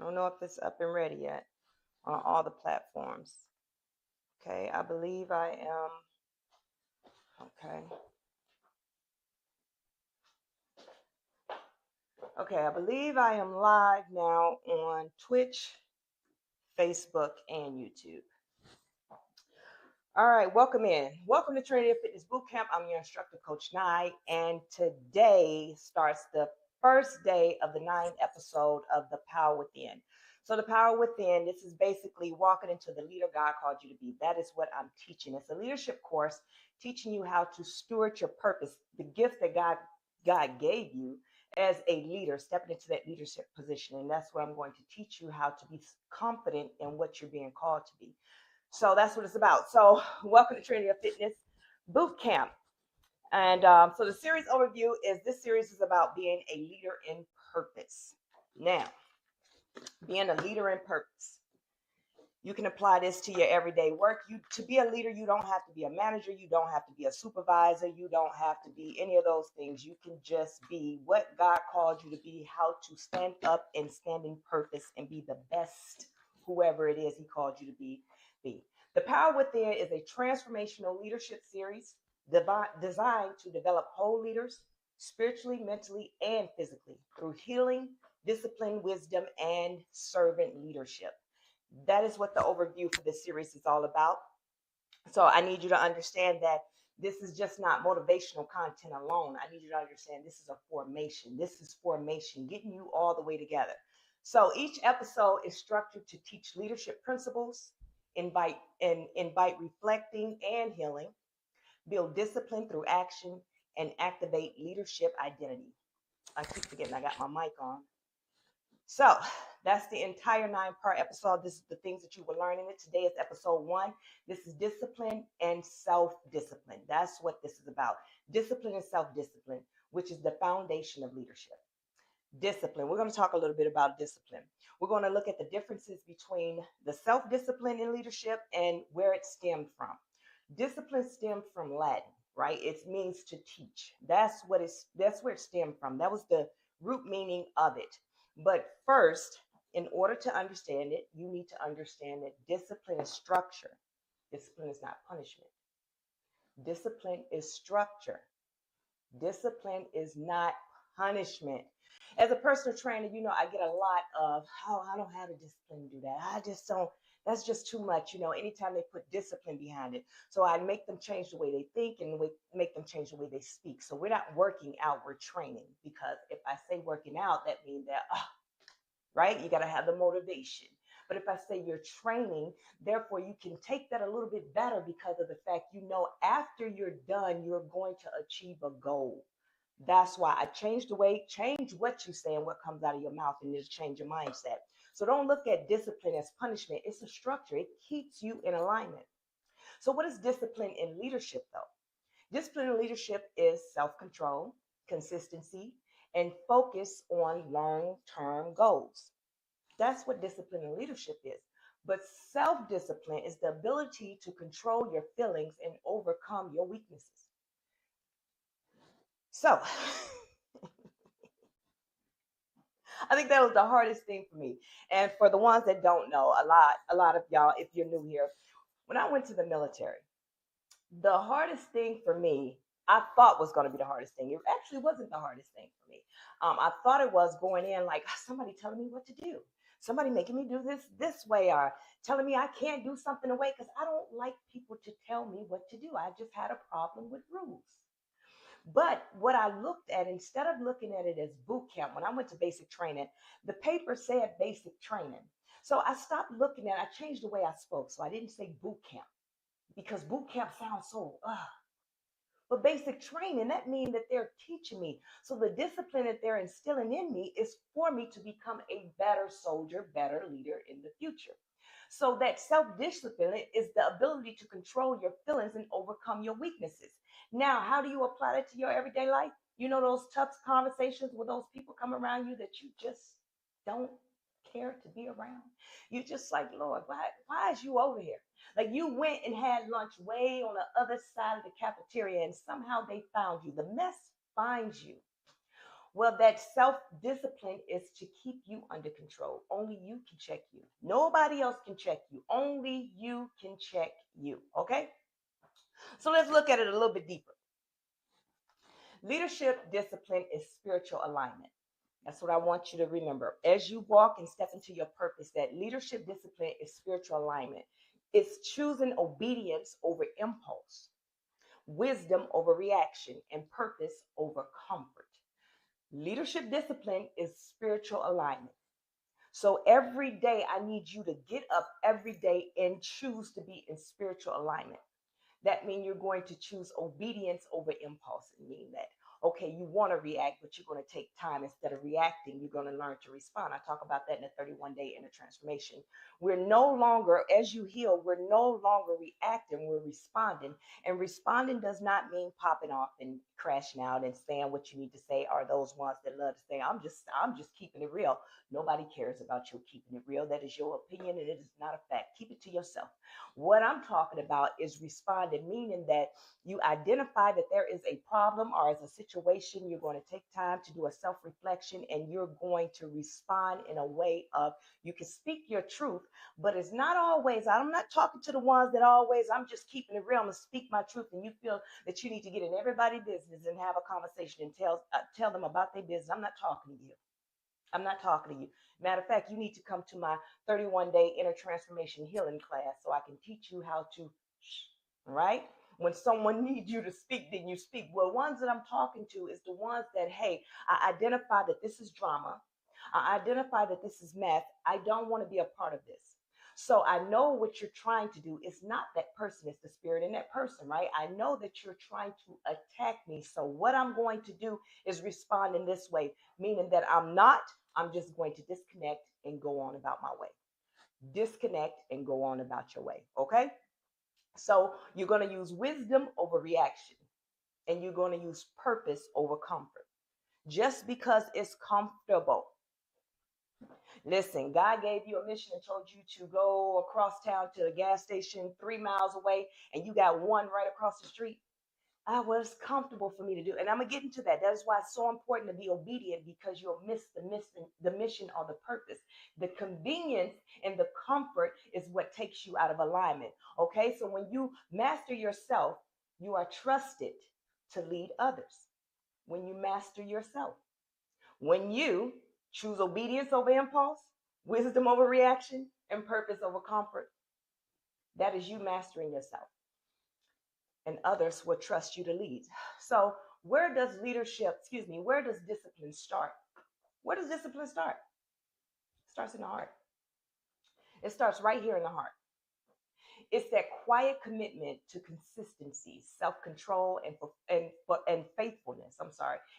I don't know if it's up and ready yet on all the platforms. Okay, I believe I am. Okay. Okay, I believe I am live now on Twitch, Facebook, and YouTube. All right, welcome in. Welcome to Trinity of Fitness Bootcamp. I'm your instructor, Coach Nye, and today starts the first day of the 9th episode of The Power Within. So, The Power Within, this is basically walking into the leader God called you to be. That is what I'm teaching. It's a leadership course teaching you how to steward your purpose, the gift that God gave you as a leader, stepping into that leadership position. And that's where I'm going to teach you how to be confident in what you're being called to be. So that's what it's about. So welcome to Trinity of Fitness Boot Camp. And so the series overview is this series is about being a leader in purpose. Now, being a leader in purpose. You can apply this to your everyday work. To be a leader, you don't have to be a manager. You don't have to be a supervisor. You don't have to be any of those things. You can just be what God called you to be, how to stand up and stand in purpose and be the best, whoever it is he called you to be. The Power Within is a transformational leadership series designed to develop whole leaders spiritually, mentally, and physically through healing, discipline, wisdom, and servant leadership. That is what the overview for this series is all about. So I need you to understand that this is just not motivational content alone. I need you to understand this is a formation. This is formation, getting you all the way together. So each episode is structured to teach leadership principles, invite reflecting and healing, build discipline through action, and activate leadership identity. I keep forgetting I got my mic on. So that's the entire 9-part episode. This is the things that you will learn in it. Today is episode 1. This is discipline and self-discipline. That's what this is about. Discipline and self-discipline, which is the foundation of leadership. Discipline. We're going to talk a little bit about discipline. We're going to look at the differences between the self-discipline in leadership and where it stemmed from. Discipline stemmed from Latin, right? It means to teach. That's where it stemmed from. That was the root meaning of it. But first, in order to understand it, you need to understand that discipline is structure. Discipline is not punishment. Discipline is structure. Discipline is not punishment. As a personal trainer, I get a lot of, oh, I don't have the discipline to do that. I just don't, that's just too much, anytime they put discipline behind it. So I make them change the way they think and make them change the way they speak. So we're not working out, we're training. Because if I say working out, that means that, right? You got to have the motivation. But if I say you're training, therefore you can take that a little bit better because of the fact after you're done, you're going to achieve a goal. That's why I change what you say and what comes out of your mouth, and just change your mindset. So don't look at discipline as punishment. It's a structure. It keeps you in alignment. So what is discipline in leadership, though? Discipline in leadership is self-control, consistency, and focus on long-term goals. That's what discipline in leadership is. But self-discipline is the ability to control your feelings and overcome your weaknesses. So I think that was the hardest thing for me. And for the ones that don't know, a lot of y'all, if you're new here, when I went to the military, the hardest thing for me, I thought was going to be the hardest thing. It actually wasn't the hardest thing for me. I thought it was going in like somebody telling me what to do, somebody making me do this way, or telling me I can't do something away, because I don't like people to tell me what to do. I just had a problem with rules. But what I looked at, instead of looking at it as boot camp, when I went to basic training, the paper said basic training. So I stopped looking at it. I changed the way I spoke. So I didn't say boot camp, because boot camp sounds so, But basic training, that means that they're teaching me. So the discipline that they're instilling in me is for me to become a better soldier, better leader in the future. So that self-discipline is the ability to control your feelings and overcome your weaknesses. Now, how do you apply that to your everyday life? Those tough conversations with those people come around you that you just don't care to be around. You just like, Lord, why is you over here? Like, you went and had lunch way on the other side of the cafeteria and somehow they found you. The mess finds you. Well, that self-discipline is to keep you under control. Only you can check you. Nobody else can check you. Only you can check you. Okay? So let's look at it a little bit deeper. Leadership discipline is spiritual alignment. That's what I want you to remember. As you walk and step into your purpose, that leadership discipline is spiritual alignment. It's choosing obedience over impulse, wisdom over reaction, and purpose over comfort. Leadership discipline is spiritual alignment. So every day, I need you to get up every day and choose to be in spiritual alignment. That means you're going to choose obedience over impulse. And mean that, okay, you want to react, but you're going to take time. Instead of reacting, you're going to learn to respond. I talk about that in the 31-day inner transformation. We're no longer, as you heal, we're no longer reacting, we're responding. And responding does not mean popping off and crashing out and saying what you need to say, are those ones that love to say, I'm just keeping it real. Nobody cares about you keeping it real. That is your opinion and it is not a fact. Keep it to yourself. What I'm talking about is responding, meaning that you identify that there is a problem or as a situation, you're going to take time to do a self-reflection and you're going to respond in a way of, you can speak your truth, but it's not always, I'm not talking to the ones that always, I'm just keeping it real, I'm going to speak my truth, and you feel that you need to get in everybody's business and have a conversation and tell them about their business. I'm not talking to you. I'm not talking to you. Matter of fact, you need to come to my 31-day inner transformation healing class so I can teach you how to, right? When someone needs you to speak, then you speak. Well, ones that I'm talking to is the ones that, hey, I identify that this is drama. I identify that this is mess. I don't want to be a part of this. So I know what you're trying to do. It's not that person, it's the spirit in that person, right? I know that you're trying to attack me. So what I'm going to do is respond in this way, meaning that I'm just going to disconnect and go on about my way. Disconnect and go on about your way. Okay? So you're going to use wisdom over reaction, and you're going to use purpose over comfort. Just because it's comfortable. Listen, God gave you a mission and told you to go across town to the gas station 3 miles away, and you got one right across the street. Well, it's comfortable for me to do. And I'm going to get into that. That is why it's so important to be obedient, because you'll miss the mission or the purpose. The convenience and the comfort is what takes you out of alignment. Okay, so when you master yourself, you are trusted to lead others. When you master yourself, when you choose obedience over impulse, wisdom over reaction, and purpose over comfort, that is you mastering yourself. And others will trust you to lead. So where does discipline start? Where does discipline start? It starts in the heart. It starts right here in the heart. It's that quiet commitment to consistency, self-control, and faithfulness.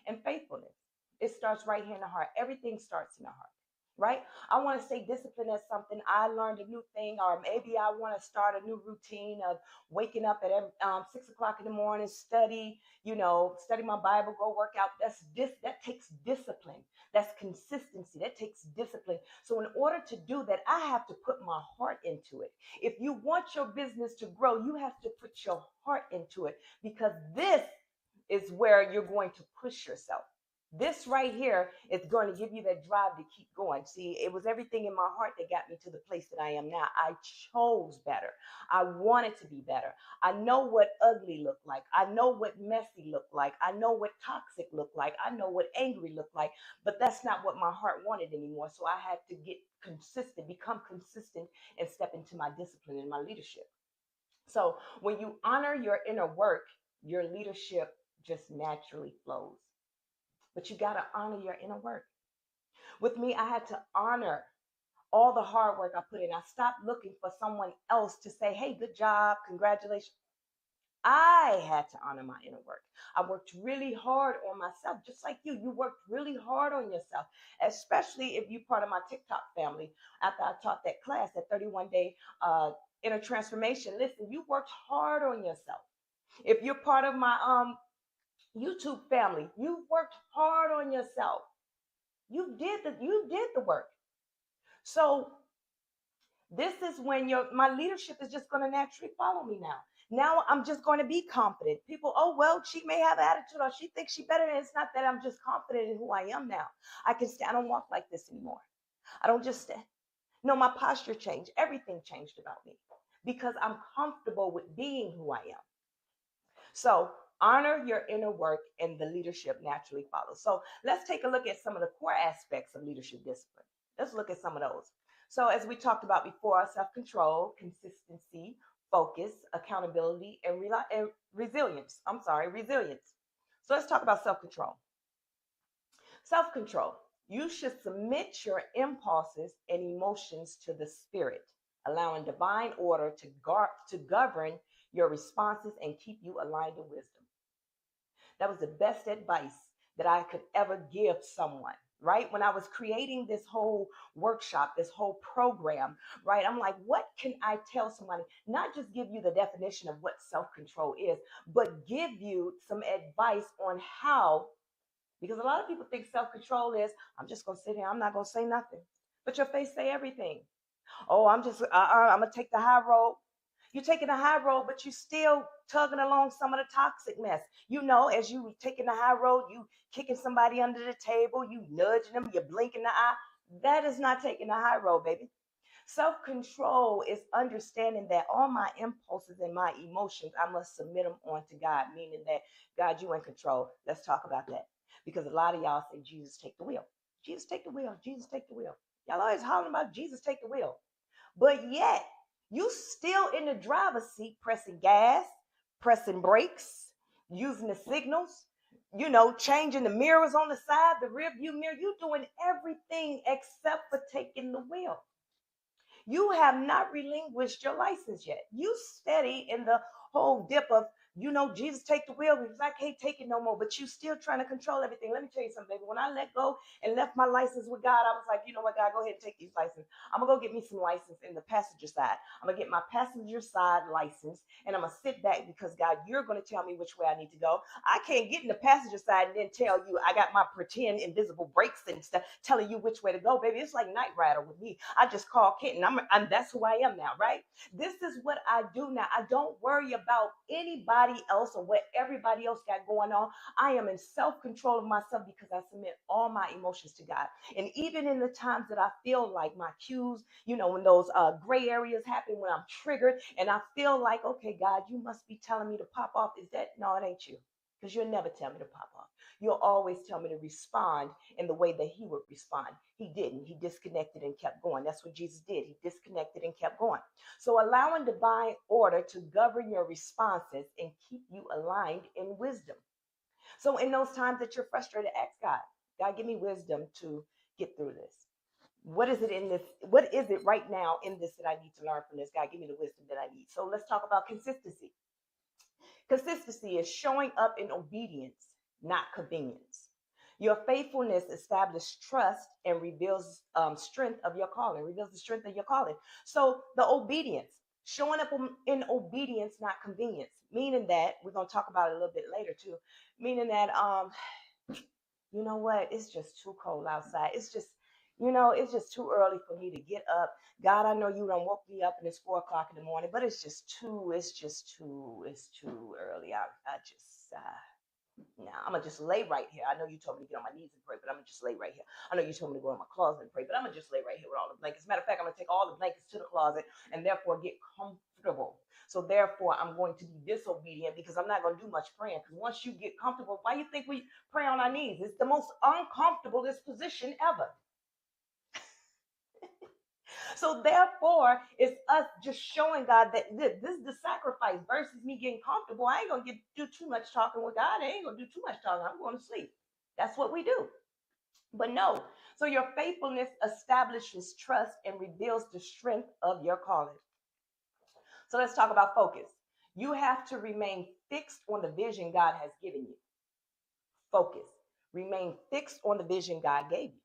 And faithfulness. It starts right here in the heart. Everything starts in the heart. Right? I want to say discipline as something I learned a new thing, or maybe I want to start a new routine of waking up at 6 o'clock in the morning, study my Bible, go work out. That takes discipline. That's consistency. That takes discipline. So in order to do that, I have to put my heart into it. If you want your business to grow, you have to put your heart into it, because this is where you're going to push yourself. This right here is going to give you that drive to keep going. See, it was everything in my heart that got me to the place that I am now. I chose better. I wanted to be better. I know what ugly looked like. I know what messy looked like. I know what toxic looked like. I know what angry looked like. But that's not what my heart wanted anymore. So I had to get consistent, become consistent, and step into my discipline and my leadership. So when you honor your inner work, your leadership just naturally flows. But you got to honor your inner work. With me, I had to honor all the hard work I put in. I stopped looking for someone else to say, hey, good job, congratulations. I had to honor my inner work. I worked really hard on myself, just like you. You worked really hard on yourself, especially if you're part of my TikTok family. After I taught that class, that 31-day inner transformation, listen, you worked hard on yourself. If you're part of my YouTube family, you worked hard on yourself. You did the work. So this is when my leadership is just going to naturally follow me now. Now I'm just going to be confident. People, oh, well, she may have attitude or she thinks she better. And it's not that. I'm just confident in who I am now. I can stand. I don't walk like this anymore. I don't just stand. No, my posture changed. Everything changed about me because I'm comfortable with being who I am. So honor your inner work and the leadership naturally follows. So let's take a look at some of the core aspects of leadership discipline. Let's look at some of those. So as we talked about before, self-control, consistency, focus, accountability, and resilience. Resilience. So let's talk about self-control. Self-control. You should submit your impulses and emotions to the Spirit, allowing divine order to govern your responses and keep you aligned in wisdom. That was the best advice that I could ever give someone, right? When I was creating this whole workshop, this whole program, right? I'm like, what can I tell somebody? Not just give you the definition of what self-control is, but give you some advice on how, because a lot of people think self-control is, I'm just going to sit here, I'm not going to say nothing. But your face say everything. Oh, I'm going to take the high road. You're taking the high road, but you still tugging along some of the toxic mess. You know, as you taking the high road, you kicking somebody under the table, you nudging them, you're blinking the eye. That is not taking the high road, baby. Self-control is understanding that all my impulses and my emotions, I must submit them onto God, meaning that, God, you in control. Let's talk about that. Because a lot of y'all say, Jesus, take the wheel. Jesus, take the wheel. Jesus, take the wheel. Y'all always hollering about Jesus, take the wheel. But yet, you still in the driver's seat, pressing gas, pressing brakes, using the signals, changing the mirrors on the side, the rear view mirror. You doing everything except for taking the wheel. You have not relinquished your license yet. You steady in the whole dip of, Jesus take the wheel because I can't take it no more, but you still trying to control everything. Let me tell you something, baby. When I let go and left my license with God, I was like, you know what, God, go ahead and take these licenses. I'm going to go get me some license in the passenger side. I'm going to get my passenger side license, and I'm going to sit back because, God, you're going to tell me which way I need to go. I can't get in the passenger side and then tell you I got my pretend invisible brakes and stuff telling you which way to go, baby. It's like Knight Rider with me. I just call Kitten. That's who I am now, right? This is what I do now. I don't worry about anybody else or what everybody else got going on. I am in self-control of myself because I submit all my emotions to God. And even in the times that I feel like my cues, when those gray areas happen, when I'm triggered and I feel like, okay, God, you must be telling me to pop off. No, it ain't you. Because you'll never tell me to pop off. You'll always tell me to respond in the way that he would respond. He didn't. He disconnected and kept going. That's what Jesus did. He disconnected and kept going. So allowing divine order to govern your responses and keep you aligned in wisdom. So in those times that you're frustrated, ask God, God, give me wisdom to get through this. What is it in this? What is it right now in this that I need to learn from this? God, give me the wisdom that I need. So let's talk about consistency. Consistency is showing up in obedience, not convenience. Your faithfulness establishes trust and reveals strength of your calling, reveals the strength of your calling. So the obedience, showing up in obedience, not convenience, meaning that we're going to talk about it a little bit later too, meaning that, you know what, it's just too cold outside. It's just too early for me to get up. God, I know you done woke me up and it's 4 o'clock in the morning, but it's just too early. I'm gonna just lay right here. I know you told me to get on my knees and pray, but I'm gonna just lay right here. I know you told me to go in my closet and pray, but I'm gonna just lay right here with all the blankets. Matter of fact, I'm gonna take all the blankets to the closet and therefore get comfortable. So therefore, I'm going to be disobedient because I'm not gonna do much praying. Because once you get comfortable, why you think we pray on our knees? It's the most uncomfortablest position ever. So therefore, it's us just showing God that this is the sacrifice versus me getting comfortable. I ain't gonna do too much talking with God. I ain't gonna do too much talking. I'm going to sleep. That's what we do. But no. So your faithfulness establishes trust and reveals the strength of your calling. So let's talk about focus. You have to remain fixed on the vision God has given you. Focus. Remain fixed on the vision God gave you.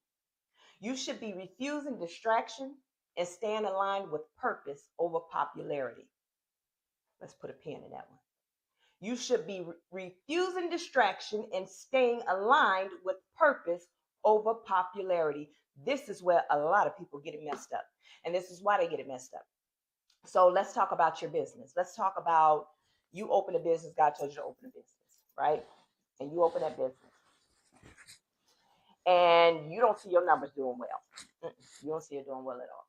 You should be refusing distraction and staying aligned with purpose over popularity. Let's put a pin in that one. You should be refusing distraction and staying aligned with purpose over popularity. This is where a lot of people get it messed up. And this is why they get it messed up. So let's talk about your business. Let's talk about You open a business, God told you to open a business, right? And you open that business and you don't see your numbers doing well. You don't see it doing well at all.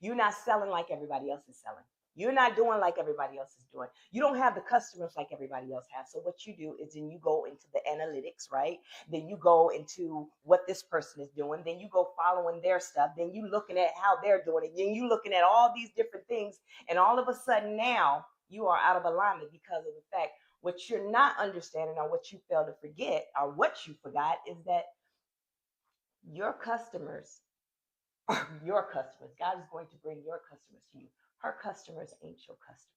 You're not selling like everybody else is selling. You're not doing like everybody else is doing. You don't have the customers like everybody else has. So what you do is then you go into the analytics, right? Then you go into what this person is doing. Then you go following their stuff. Then you looking at how they're doing it. Then you looking at all these different things. And all of a sudden now you are out of alignment because of the fact what you're not understanding or what you fail to forget or what you forgot is that your customers are your customers. God is going to bring your customers to you. Her customers ain't your customers.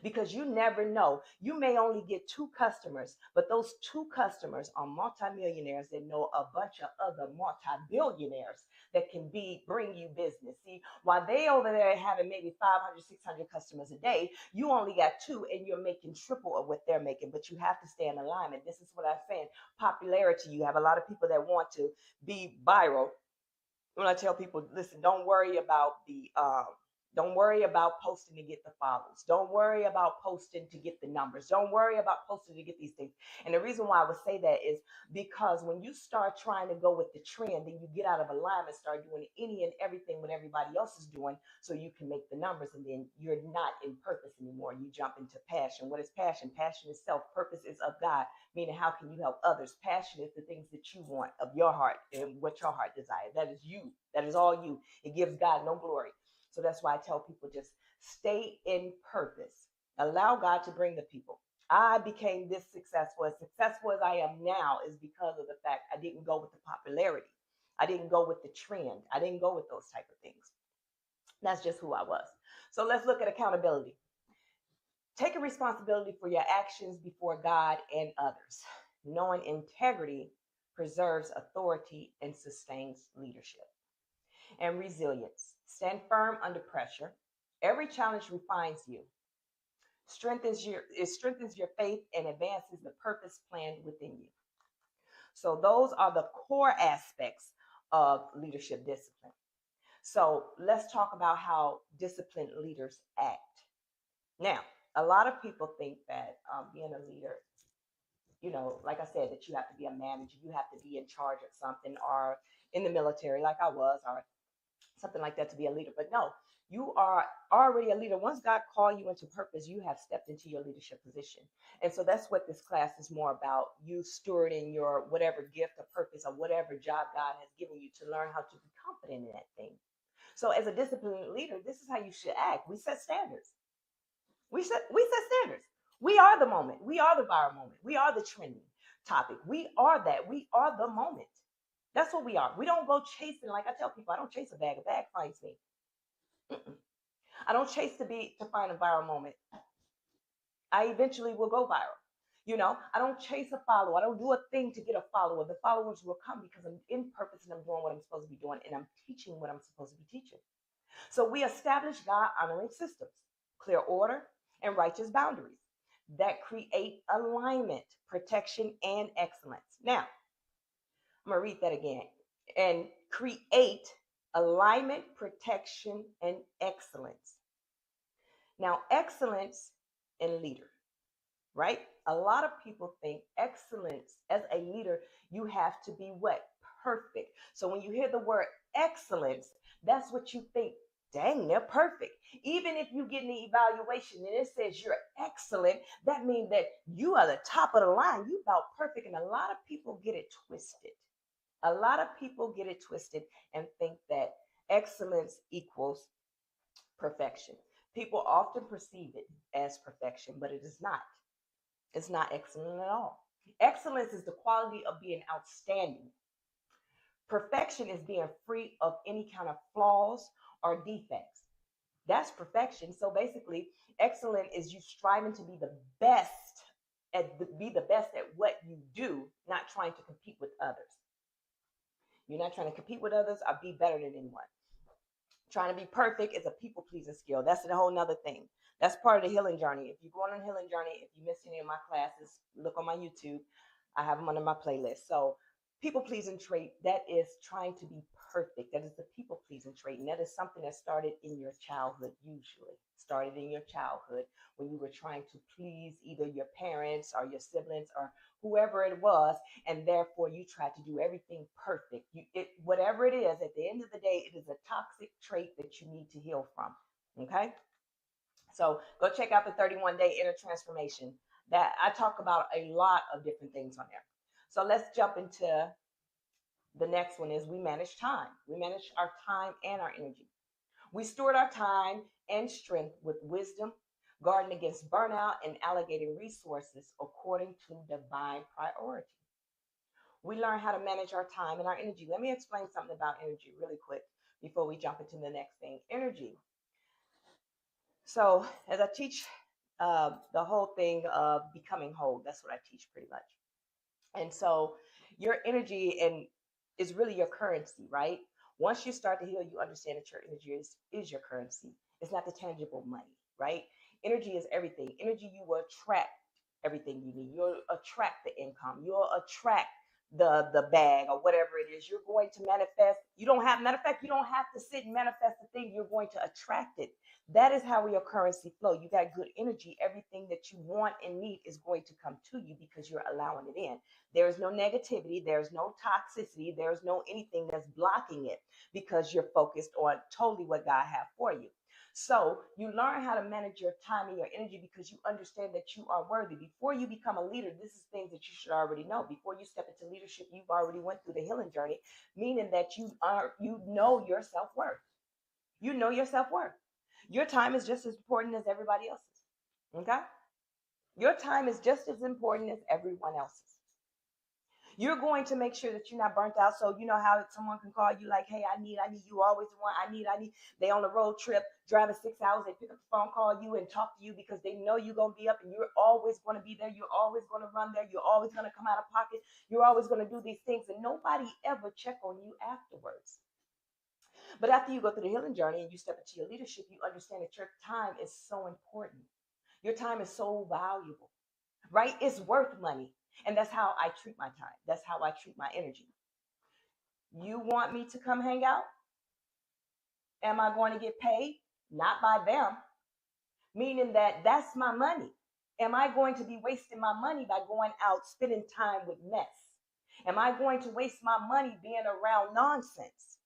Because you never know. You may only get 2 customers, but those 2 customers are multimillionaires that know a bunch of other multi-billionaires that can bring you business. See, while they over there having maybe 500, 600 customers a day, you only got 2 and you're making triple of what they're making, but you have to stay in alignment. This is what I'm saying. Popularity. You have a lot of people that want to be viral. When I tell people, listen, don't worry about posting to get the follows. Don't worry about posting to get the numbers. Don't worry about posting to get these things. And the reason why I would say that is because when you start trying to go with the trend, then you get out of alignment, start doing any and everything what everybody else is doing so you can make the numbers. And then you're not in purpose anymore. You jump into passion. What is passion? Passion is self. Purpose is of God, meaning how can you help others? Passion is the things that you want of your heart and what your heart desires. That is you. That is all you. It gives God no glory. So that's why I tell people just stay in purpose. Allow God to bring the people. I became this successful. As successful as I am now is because of the fact I didn't go with the popularity. I didn't go with the trend. I didn't go with those type of things. That's just who I was. So let's look at accountability. Take a responsibility for your actions before God and others. Knowing integrity preserves authority and sustains leadership. And resilience. Stand firm under pressure. Every challenge refines you, strengthens your faith, and advances the purpose planned within you. So those are the core aspects of leadership discipline. So let's talk about how disciplined leaders act. Now, a lot of people think that being a leader, like I said, that you have to be a manager, you have to be in charge of something, or in the military, like I was, or something like that to be a leader. But no, you are already a leader. Once God called you into purpose, you have stepped into your leadership position. And so that's what this class is more about, you stewarding your whatever gift or purpose or whatever job God has given you to learn how to be confident in that thing. So as a disciplined leader, this is how you should act. We set standards. We set standards. We are the moment. We are the viral moment. We are the trending topic. We are that. We are the moment. That's what we are. We don't go chasing, like I tell people, I don't chase a bag. A bag finds me. I don't chase to find a viral moment. I eventually will go viral. I don't chase a follower. I don't do a thing to get a follower. The followers will come because I'm in purpose and I'm doing what I'm supposed to be doing and I'm teaching what I'm supposed to be teaching. So we establish God-honoring systems, clear order, and righteous boundaries that create alignment, protection, and excellence. Now, I'm going to read that again. And create alignment, protection, and excellence. Now, excellence in leader, right? A lot of people think excellence as a leader, you have to be what? Perfect. So when you hear the word excellence, that's what you think. Dang, they're perfect. Even if you get an evaluation and it says you're excellent, that means that you are the top of the line. You about perfect. And a lot of people get it twisted. A lot of people get it twisted and think that excellence equals perfection. People often perceive it as perfection, but it is not. It's not excellent at all. Excellence is the quality of being outstanding. Perfection is being free of any kind of flaws or defects. That's perfection. So basically, excellent is you striving to be the best at what you do, not trying to compete with others. You're not trying to compete with others or be better than anyone. Trying to be perfect is a people-pleasing skill. That's a whole nother thing. That's part of the healing journey. If you're going on a healing journey, if you missed any of my classes, look on my YouTube. I have them under my playlist. So people-pleasing trait, that is trying to be perfect. That is the people-pleasing trait. And that is something that started in your childhood usually. started in your childhood when you were trying to please either your parents or your siblings or whoever it was, and therefore you tried to do everything perfect. Whatever it is, at the end of the day, it is a toxic trait that you need to heal from. Okay? So go check out the 31-day inner transformation. That I talk about a lot of different things on there. So let's jump into the next one is we manage time. We manage our time and our energy. We steward our time and strength with wisdom, guarding against burnout and allocating resources according to divine priority. We learn how to manage our time and our energy. Let me explain something about energy really quick before we jump into the next thing. Energy. So, as I teach the whole thing of becoming whole, that's what I teach pretty much. And so, your energy and is really your currency, right? Once you start to heal, you understand that your energy is your currency. It's not the tangible money, right? Energy is everything. Energy, you will attract everything you need. You'll attract the income. You'll attract the bag or whatever it is. You're going to manifest. You don't have, matter of fact, you don't have to sit and manifest the thing. You're going to attract it. That is how your currency flow. You got good energy. Everything that you want and need is going to come to you because you're allowing it in. There is no negativity. There's no toxicity. There's no anything that's blocking it because you're focused on totally what God has for you. So you learn how to manage your time and your energy because you understand that you are worthy. Before you become a leader, this is things that you should already know. Before you step into leadership, you've already went through the healing journey, meaning that you know your self-worth. You know your self-worth. Your time is just as important as everybody else's. Okay? Your time is just as important as everyone else's. You're going to make sure that you're not burnt out. So you know how someone can call you like, hey, I need, you always want, I need. They on a road trip, driving 6 hours, they pick up the phone, call you and talk to you because they know you're going to be up and you're always going to be there. You're always going to run there. You're always going to come out of pocket. You're always going to do these things and nobody ever check on you afterwards. But after you go through the healing journey and you step into your leadership, you understand that your time is so important. Your time is so valuable, right? It's worth money. And that's how I treat my time. That's how I treat my energy. You want me to come hang out? Am I going to get paid? Not by them, meaning that that's my money. Am I going to be wasting my money by going out spending time with mess? Am I going to waste my money being around nonsense?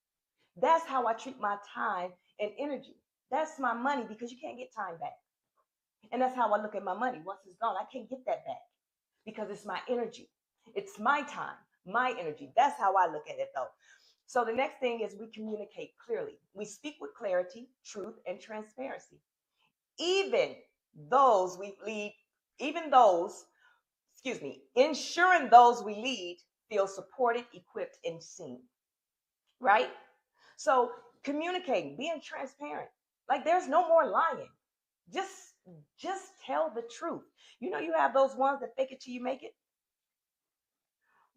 That's how I treat my time and energy. That's my money because you can't get time back. And that's how I look at my money. Once it's gone, I can't get that back because it's my energy. It's my time, my energy. That's how I look at it though. So the next thing is we communicate clearly. We speak with clarity, truth, and transparency. Even those we lead, even those, ensuring those we lead feel supported, equipped, and seen. Right? So communicating, being transparent. Like there's no more lying. Just tell the truth. You know, you have those ones that fake it till you make it.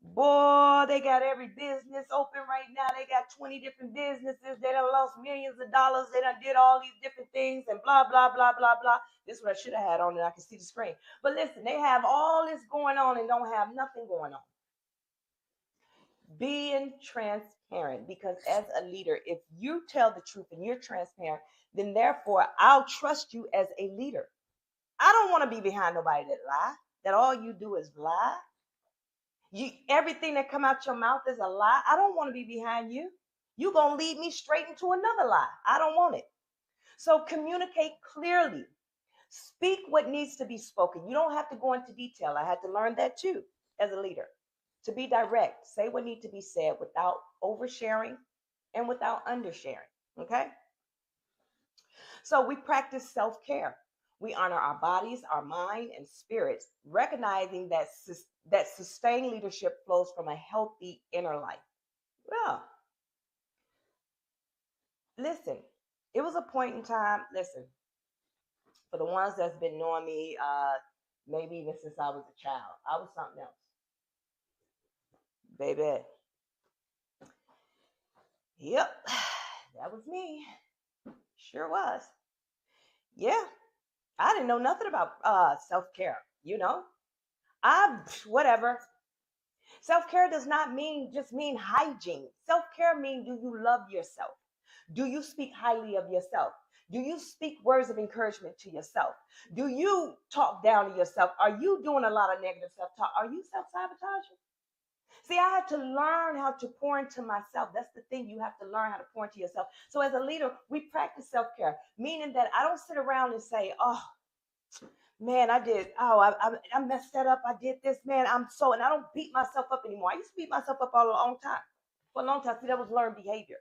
Boy, they got every business open right now. They got 20 different businesses. They done lost millions of dollars. They done did all these different things and blah, blah, blah, blah, blah. This is what I should have had on it. I can see the screen. But listen, they have all this going on and don't have nothing going on. Being transparent, because as a leader, if you tell the truth and you're transparent, then therefore I'll trust you as a leader. I don't want to be behind nobody that lie, that all you do is lie. Everything that come out your mouth is a lie. I don't want to be behind you. You're going to lead me straight into another lie. I don't want it. So communicate clearly. Speak what needs to be spoken. You don't have to go into detail. I had to learn that too as a leader. To be direct, say what needs to be said without oversharing and without undersharing. Okay? So we practice self-care. We honor our bodies, our mind, and spirits, recognizing that sustained leadership flows from a healthy inner life. Well, listen, it was a point in time, listen, for the ones that's been knowing me, maybe even since I was a child, I was something else. Baby. Yep, that was me. Sure was. Yeah, I didn't know nothing about self-care, you know. Whatever. Self-care does not just mean hygiene. Self-care means, do you love yourself? Do you speak highly of yourself? Do you speak words of encouragement to yourself? Do you talk down to yourself? Are you doing a lot of negative self-talk? Are you self-sabotaging? See, I had to learn how to pour into myself. That's the thing. You have to learn how to pour into yourself. So as a leader, we practice self-care, meaning that I don't sit around and say, oh, man, I messed that up. I did this, man. And I don't beat myself up anymore. I used to beat myself up for a long time. See, that was learned behavior.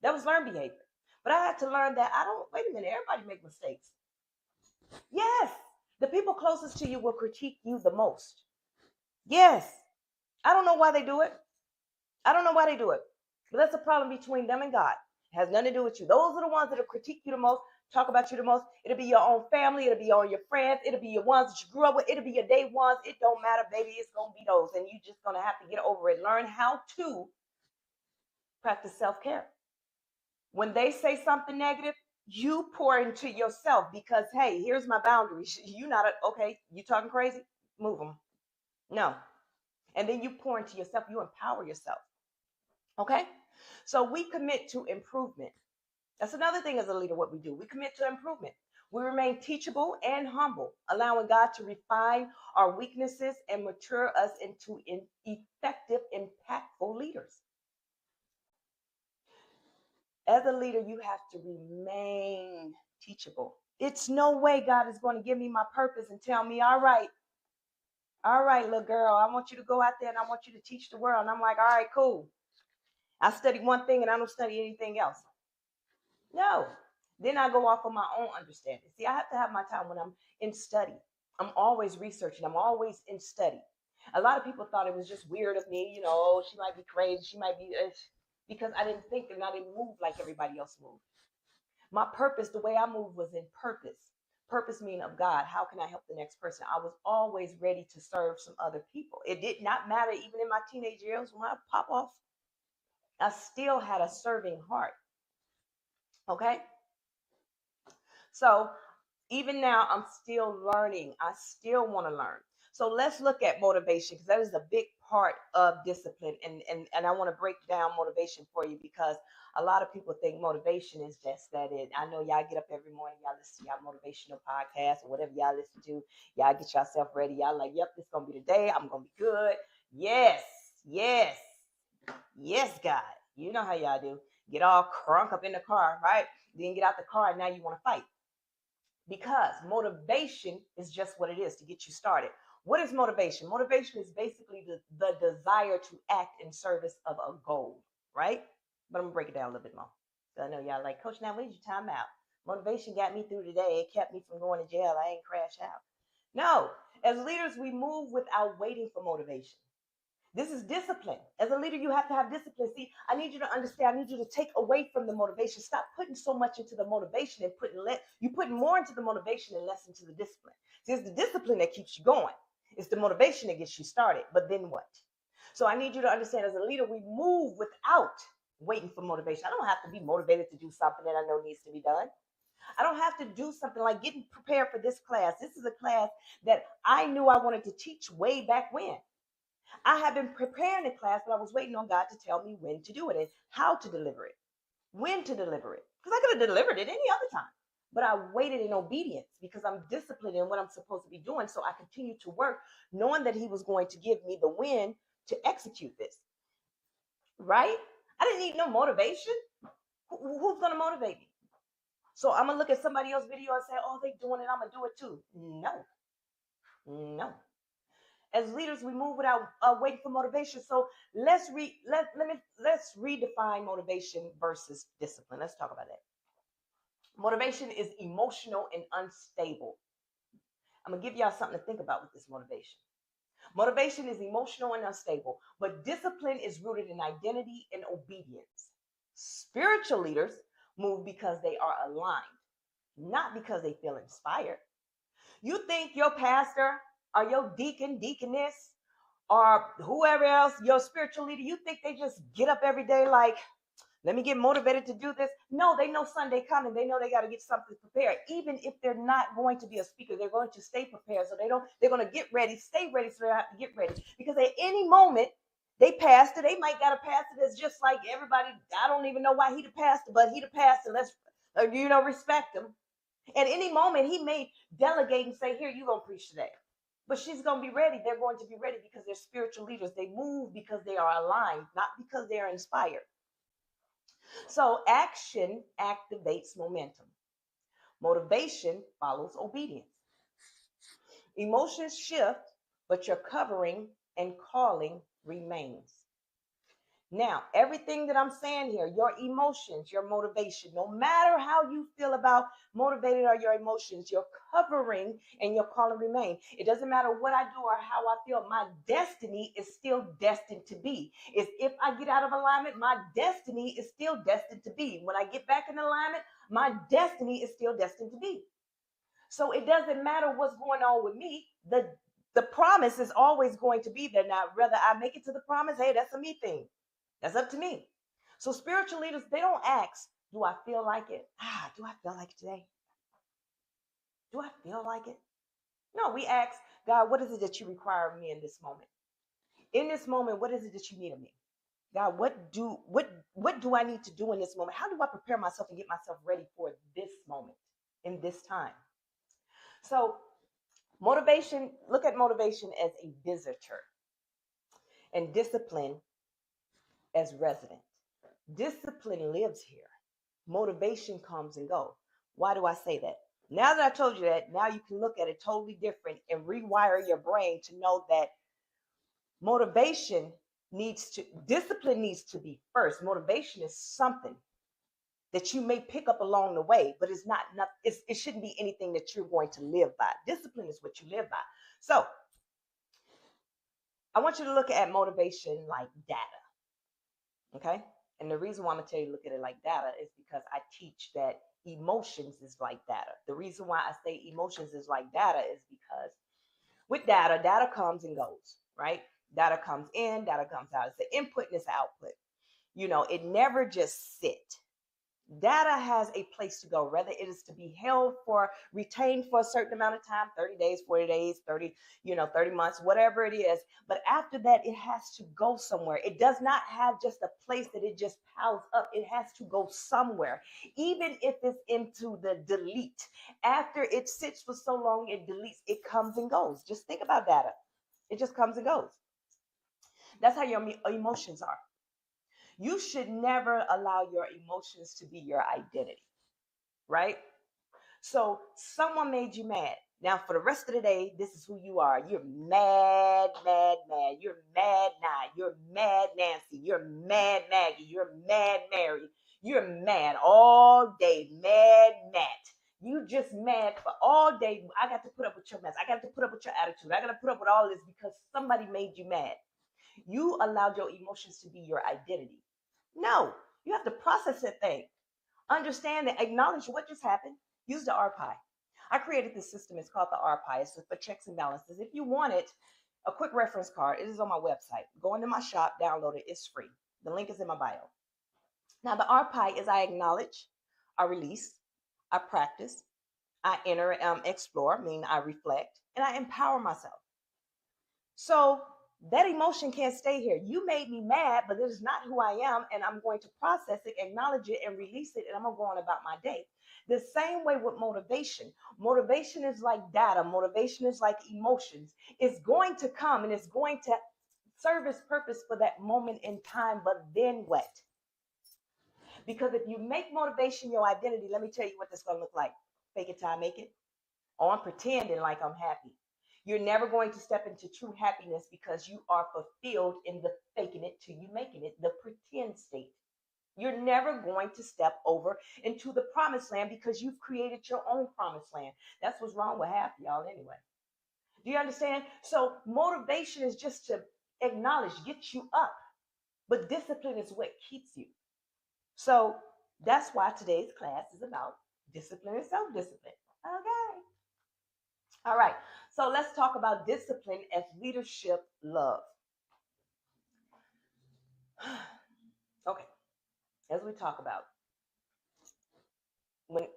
That was learned behavior. But I had to learn that wait a minute, everybody make mistakes. Yes, the people closest to you will critique you the most. Yes. I don't know why they do it. But that's a problem between them and God. It has nothing to do with you. Those are the ones that will critique you the most, talk about you the most. It'll be your own family. It'll be all your friends. It'll be your ones that you grew up with. It'll be your day ones. It don't matter, baby. It's going to be those. And you're just going to have to get over it. Learn how to practice self-care. When they say something negative, you pour into yourself because, hey, here's my boundaries. You talking crazy? Move them. No. And then you pour into yourself. You empower yourself. Okay? So we commit to improvement. That's another thing as a leader, what we do. We commit to improvement. We remain teachable and humble, allowing God to refine our weaknesses and mature us into effective, impactful leaders. As a leader, you have to remain teachable. It's no way God is going to give me my purpose and tell me, all right, little girl, I want you to go out there and I want you to teach the world. And I'm like, all right, cool. I study one thing and I don't study anything else. No. Then I go off of my own understanding. See, I have to have my time when I'm in study. I'm always researching. I'm always in study. A lot of people thought it was just weird of me. She might be crazy. She might be, because I didn't think and I didn't move like everybody else moved. My purpose, the way I moved was in purpose. Purpose meaning of God. How can I help the next person? I was always ready to serve some other people. It did not matter, even in my teenage years when I pop off, I still had a serving heart. Okay? So even now, I'm still learning. I still want to learn. So let's look at motivation because that is a big part of discipline. And I want to break down motivation for you because a lot of people think motivation is just that it. I know y'all get up every morning, y'all listen to y'all motivational podcast or whatever y'all listen to. Y'all get yourself ready. Y'all like, yep, this is going to be the day. I'm going to be good. Yes, God. You know how y'all do. Get all crunk up in the car, right? Then get out the car and now you want to fight. Because motivation is just what it is to get you started. What is motivation? Motivation is basically the desire to act in service of a goal, right? But I'm going to break it down a little bit more. So I know y'all like, Coach, now when's your time out? Motivation got me through today. It kept me from going to jail. I ain't crashed out. No, as leaders, we move without waiting for motivation. This is discipline. As a leader, you have to have discipline. See, I need you to understand. I need you to take away from the motivation. Stop putting so much into the motivation and putting more into the motivation and less into the discipline. See, it's the discipline that keeps you going. It's the motivation that gets you started. But then what? So I need you to understand, as a leader, we move without waiting for motivation. I don't have to be motivated to do something that I know needs to be done. I don't have to do something like getting prepared for this class. This is a class that I knew I wanted to teach way back when. I had been preparing the class, but I was waiting on God to tell me when to do it and how to deliver it, when to deliver it. Because I could have delivered it any other time. But I waited in obedience because I'm disciplined in what I'm supposed to be doing. So I continued to work knowing that he was going to give me the win to execute this. Right? I didn't need no motivation. Who's going to motivate me? So I'm going to look at somebody else's video and say, oh, they're doing it. I'm going to do it too. No. As leaders, we move without waiting for motivation. So let's redefine motivation versus discipline. Let's talk about that. Motivation is emotional and unstable. I'm going to give y'all something to think about with this motivation. Motivation is emotional and unstable, but discipline is rooted in identity and obedience. Spiritual leaders move because they are aligned, not because they feel inspired. You think your pastor or your deacon, deaconess, or whoever else, your spiritual leader, you think they just get up every day like, let me get motivated to do this? No, they know Sunday coming. They know they got to get something prepared. Even if they're not going to be a speaker, they're going to stay prepared. So they're going to get ready, stay ready, so they have to get ready. Because at any moment, they might got a pastor that's just like everybody. I don't even know why he the pastor, but he the pastor. respect him. At any moment, he may delegate and say, here, you're going to preach today. But she's going to be ready. They're going to be ready because they're spiritual leaders. They move because they are aligned, not because they are inspired. So action activates momentum. Motivation follows obedience. Emotions shift, but your covering and calling remains. Now, everything that I'm saying here, your emotions, your motivation, no matter how you feel about motivated or your emotions, your covering and your calling remain. It doesn't matter what I do or how I feel. My destiny is still destined to be. If I get out of alignment, my destiny is still destined to be. When I get back in alignment, my destiny is still destined to be. So it doesn't matter what's going on with me. The promise is always going to be there. Now, whether I make it to the promise, hey, that's a me thing. That's up to me. So spiritual leaders, they don't ask, do I feel like it? Do I feel like it today? Do I feel like it? No, we ask, God, what is it that you require of me in this moment? In this moment, what is it that you need of me? God, what do I need to do in this moment? How do I prepare myself and get myself ready for this moment in this time? So motivation, look at motivation as a visitor and discipline as resident. Discipline lives here. Motivation comes and goes. Why do I say that? Now that I told you that, now you can look at it totally different and rewire your brain to know that discipline needs to be first. Motivation is something that you may pick up along the way, but it shouldn't be anything that you're going to live by. Discipline is what you live by. So I want you to look at motivation like data. Okay? And the reason why I'm going to tell you look at it like data is because I teach that emotions is like data. The reason why I say emotions is like data is because with data comes and goes, right? Data comes in, data comes out. It's the input and it's the output. It never just sits. Data has a place to go, whether it is to be retained for a certain amount of time, 30 days, 40 days, 30 months, whatever it is. But after that, it has to go somewhere. It does not have just a place that it just piles up. It has to go somewhere, even if it's into the delete. After it sits for so long, it deletes, it comes and goes. Just think about data. It just comes and goes. That's how your emotions are. You should never allow your emotions to be your identity, right? So someone made you mad. Now, for the rest of the day, this is who you are. You're mad, mad, mad. You're mad Nye. You're mad Nancy. You're mad Maggie. You're mad Mary. You're mad all day. Mad Matt. You just mad for all day. I got to put up with your mess. I got to put up with your attitude. I got to put up with all this because somebody made you mad. You allowed your emotions to be your identity. No, you have to process that thing. Understand and acknowledge what just happened. Use the RPI. I created this system. It's called the RPI. It's for checks and balances. If you want it, a quick reference card, it is on my website. Go into my shop, download it. It's free. The link is in my bio. Now, the RPI is I acknowledge, I release, I practice, I explore, meaning I reflect, and I empower myself. So that emotion can't stay here. You made me mad, but this is not who I am, and I'm going to process it, acknowledge it, and release it, and I'm going to go on about my day. The same way with motivation. Motivation is like data. Motivation is like emotions. It's going to come, and it's going to serve its purpose for that moment in time, but then what? Because if you make motivation your identity, let me tell you what that's going to look like. Fake it till I make it. Oh, I'm pretending like I'm happy. You're never going to step into true happiness because you are fulfilled in the faking it till you making it, the pretend state. You're never going to step over into the promised land because you've created your own promised land. That's what's wrong with half y'all anyway. Do you understand? So motivation is just to acknowledge, get you up. But discipline is what keeps you. So that's why today's class is about discipline and self-discipline. Okay. All right. So let's talk about discipline as leadership love. Okay. As we talk about, when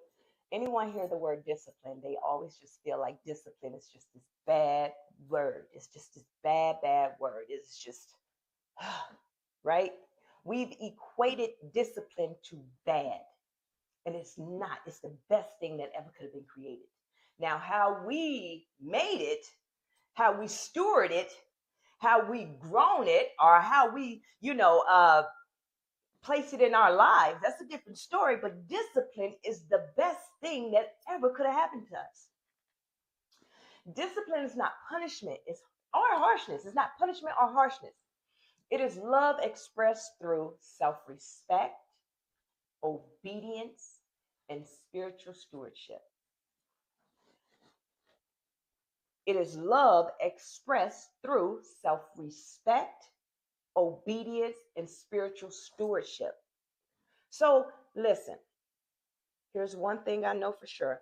anyone hears the word discipline, they always just feel like discipline is just this bad word. It's just this bad, bad word. It's just, right? We've equated discipline to bad. And it's not. It's the best thing that ever could have been created. Now, how we made it, how we steward it, how we grown it, or how we, place it in our lives, that's a different story. But discipline is the best thing that ever could have happened to us. Discipline is not punishment, or harshness. It's not punishment or harshness. It is love expressed through self-respect, obedience, and spiritual stewardship. It is love expressed through self-respect, obedience, and spiritual stewardship. So listen, here's one thing I know for sure,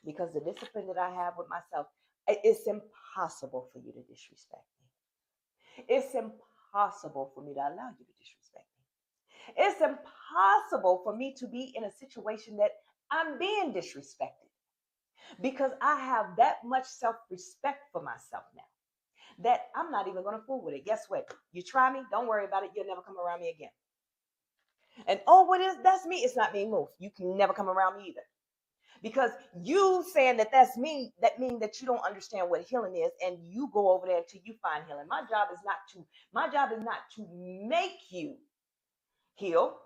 because the discipline that I have with myself, it's impossible for you to disrespect me. It's impossible for me to allow you to disrespect me. It's impossible for me to be in a situation that I'm being disrespected, because I have that much self-respect for myself now that I'm not even going to fool with it. Guess what? You try me, don't worry about it. You'll never come around me again. And oh, what is that's me? It's not me. Move. You can never come around me either. Because you saying that that's me, that means that you don't understand what healing is, and you go over there until you find healing. My job is not to make you heal.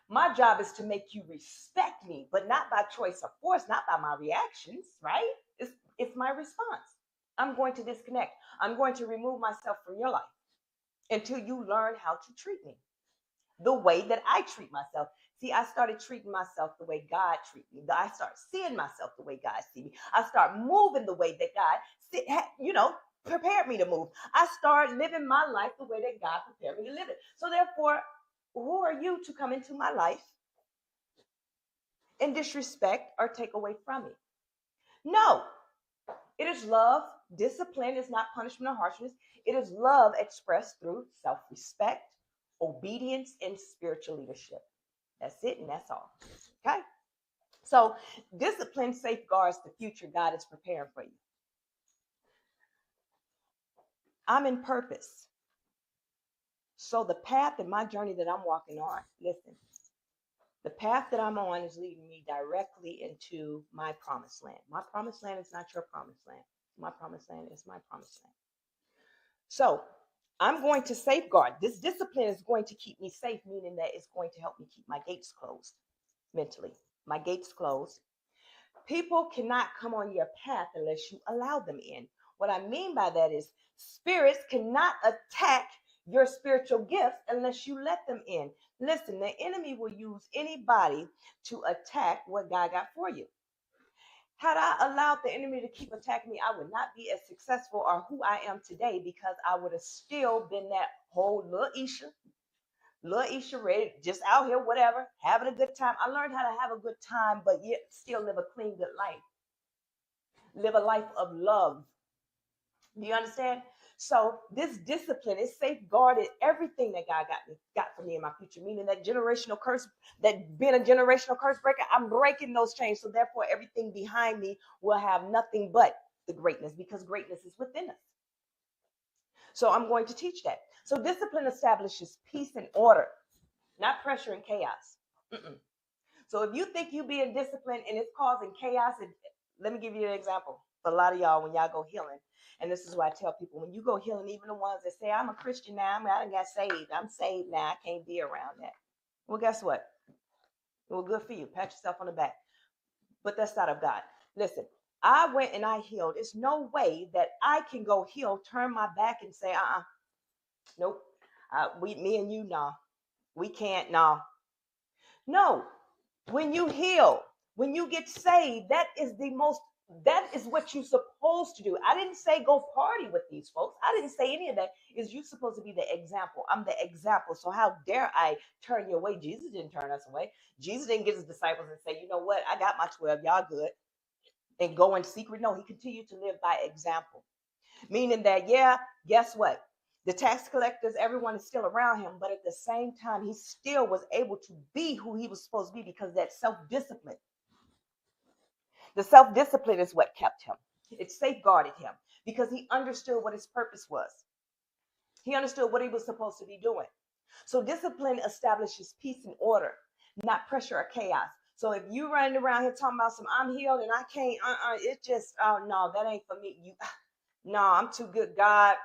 My job is to make you respect me, but not by choice or force, not by my reactions, right? It's my response. I'm going to disconnect. I'm going to remove myself from your life until you learn how to treat me the way that I treat myself. See, I started treating myself the way God treats me. I start seeing myself the way God sees me. I start moving the way that God, prepared me to move. I start living my life the way that God prepared me to live it. So therefore, who are you to come into my life and disrespect or take away from me? No, it is love. Discipline is not punishment or harshness. It is love expressed through self-respect, obedience, and spiritual leadership. That's it, and that's all. Okay? So discipline safeguards the future God is preparing for you. I'm in purpose. So the path and my journey that I'm walking on, listen, the path that I'm on is leading me directly into my promised land. My promised land is not your promised land. My promised land is my promised land. So I'm going to safeguard. This discipline is going to keep me safe, meaning that it's going to help me keep my gates closed mentally. My gates closed. People cannot come on your path unless you allow them in. What I mean by that is spirits cannot attack your spiritual gifts unless you let them in. Listen, the enemy will use anybody to attack what God got for you. Had I allowed the enemy to keep attacking me, I would not be as successful or who I am today, because I would have still been that whole little Isha ready, just out here, whatever, having a good time. I learned how to have a good time, but yet still live a clean, good life. Live a life of love. Do you understand? So this discipline is safeguarded everything that God got for me in my future, meaning that generational curse, that being a generational curse breaker, I'm breaking those chains. So therefore, everything behind me will have nothing but the greatness, because greatness is within us. So I'm going to teach that. So discipline establishes peace and order, not pressure and chaos. Mm-mm. So if you think you being disciplined and it's causing chaos, let me give you an example. For a lot of y'all, when y'all go healing, and this is why I tell people, when you go healing, even the ones that say, I'm a Christian now, I got saved, I'm saved now, I can't be around that. Well, guess what? Well, good for you. Pat yourself on the back. But that's not of God. Listen, I went and I healed. There's no way that I can go heal, turn my back and say, nope. Me and you, no. We can't, no. No. When you heal, when you get saved, that is what you're supposed to do. I didn't say go party with these folks. I didn't say any of that. Is you supposed to be the example. I'm the example. So how dare I turn you away? Jesus didn't turn us away. Jesus didn't get his disciples and say, you know what? I got my 12. Y'all good. And go in secret. No, he continued to live by example. Meaning that, yeah, guess what? The tax collectors, everyone is still around him, but at the same time, he still was able to be who he was supposed to be, because that self-discipline. The self-discipline is what kept him. It safeguarded him, because he understood what his purpose was. He understood what he was supposed to be doing. So discipline establishes peace and order, not pressure or chaos. So if you running around here talking about some I'm healed and I can't, it just, oh no, that ain't for me. You, no, I'm too good. God,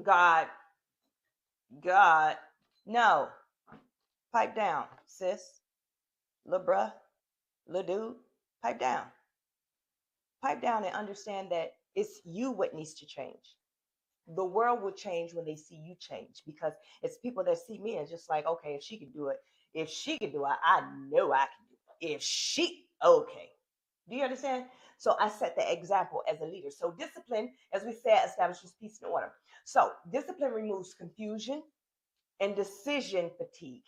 God, no, pipe down, sis, lil bruh, lil dude, pipe down, and understand that it's you what needs to change. The world will change when they see you change, because it's people that see me and just like, okay, if she can do it, I know I can do it. If she, okay. Do you understand? So I set the example as a leader. So discipline, as we said, establishes peace and order. So discipline removes confusion and decision fatigue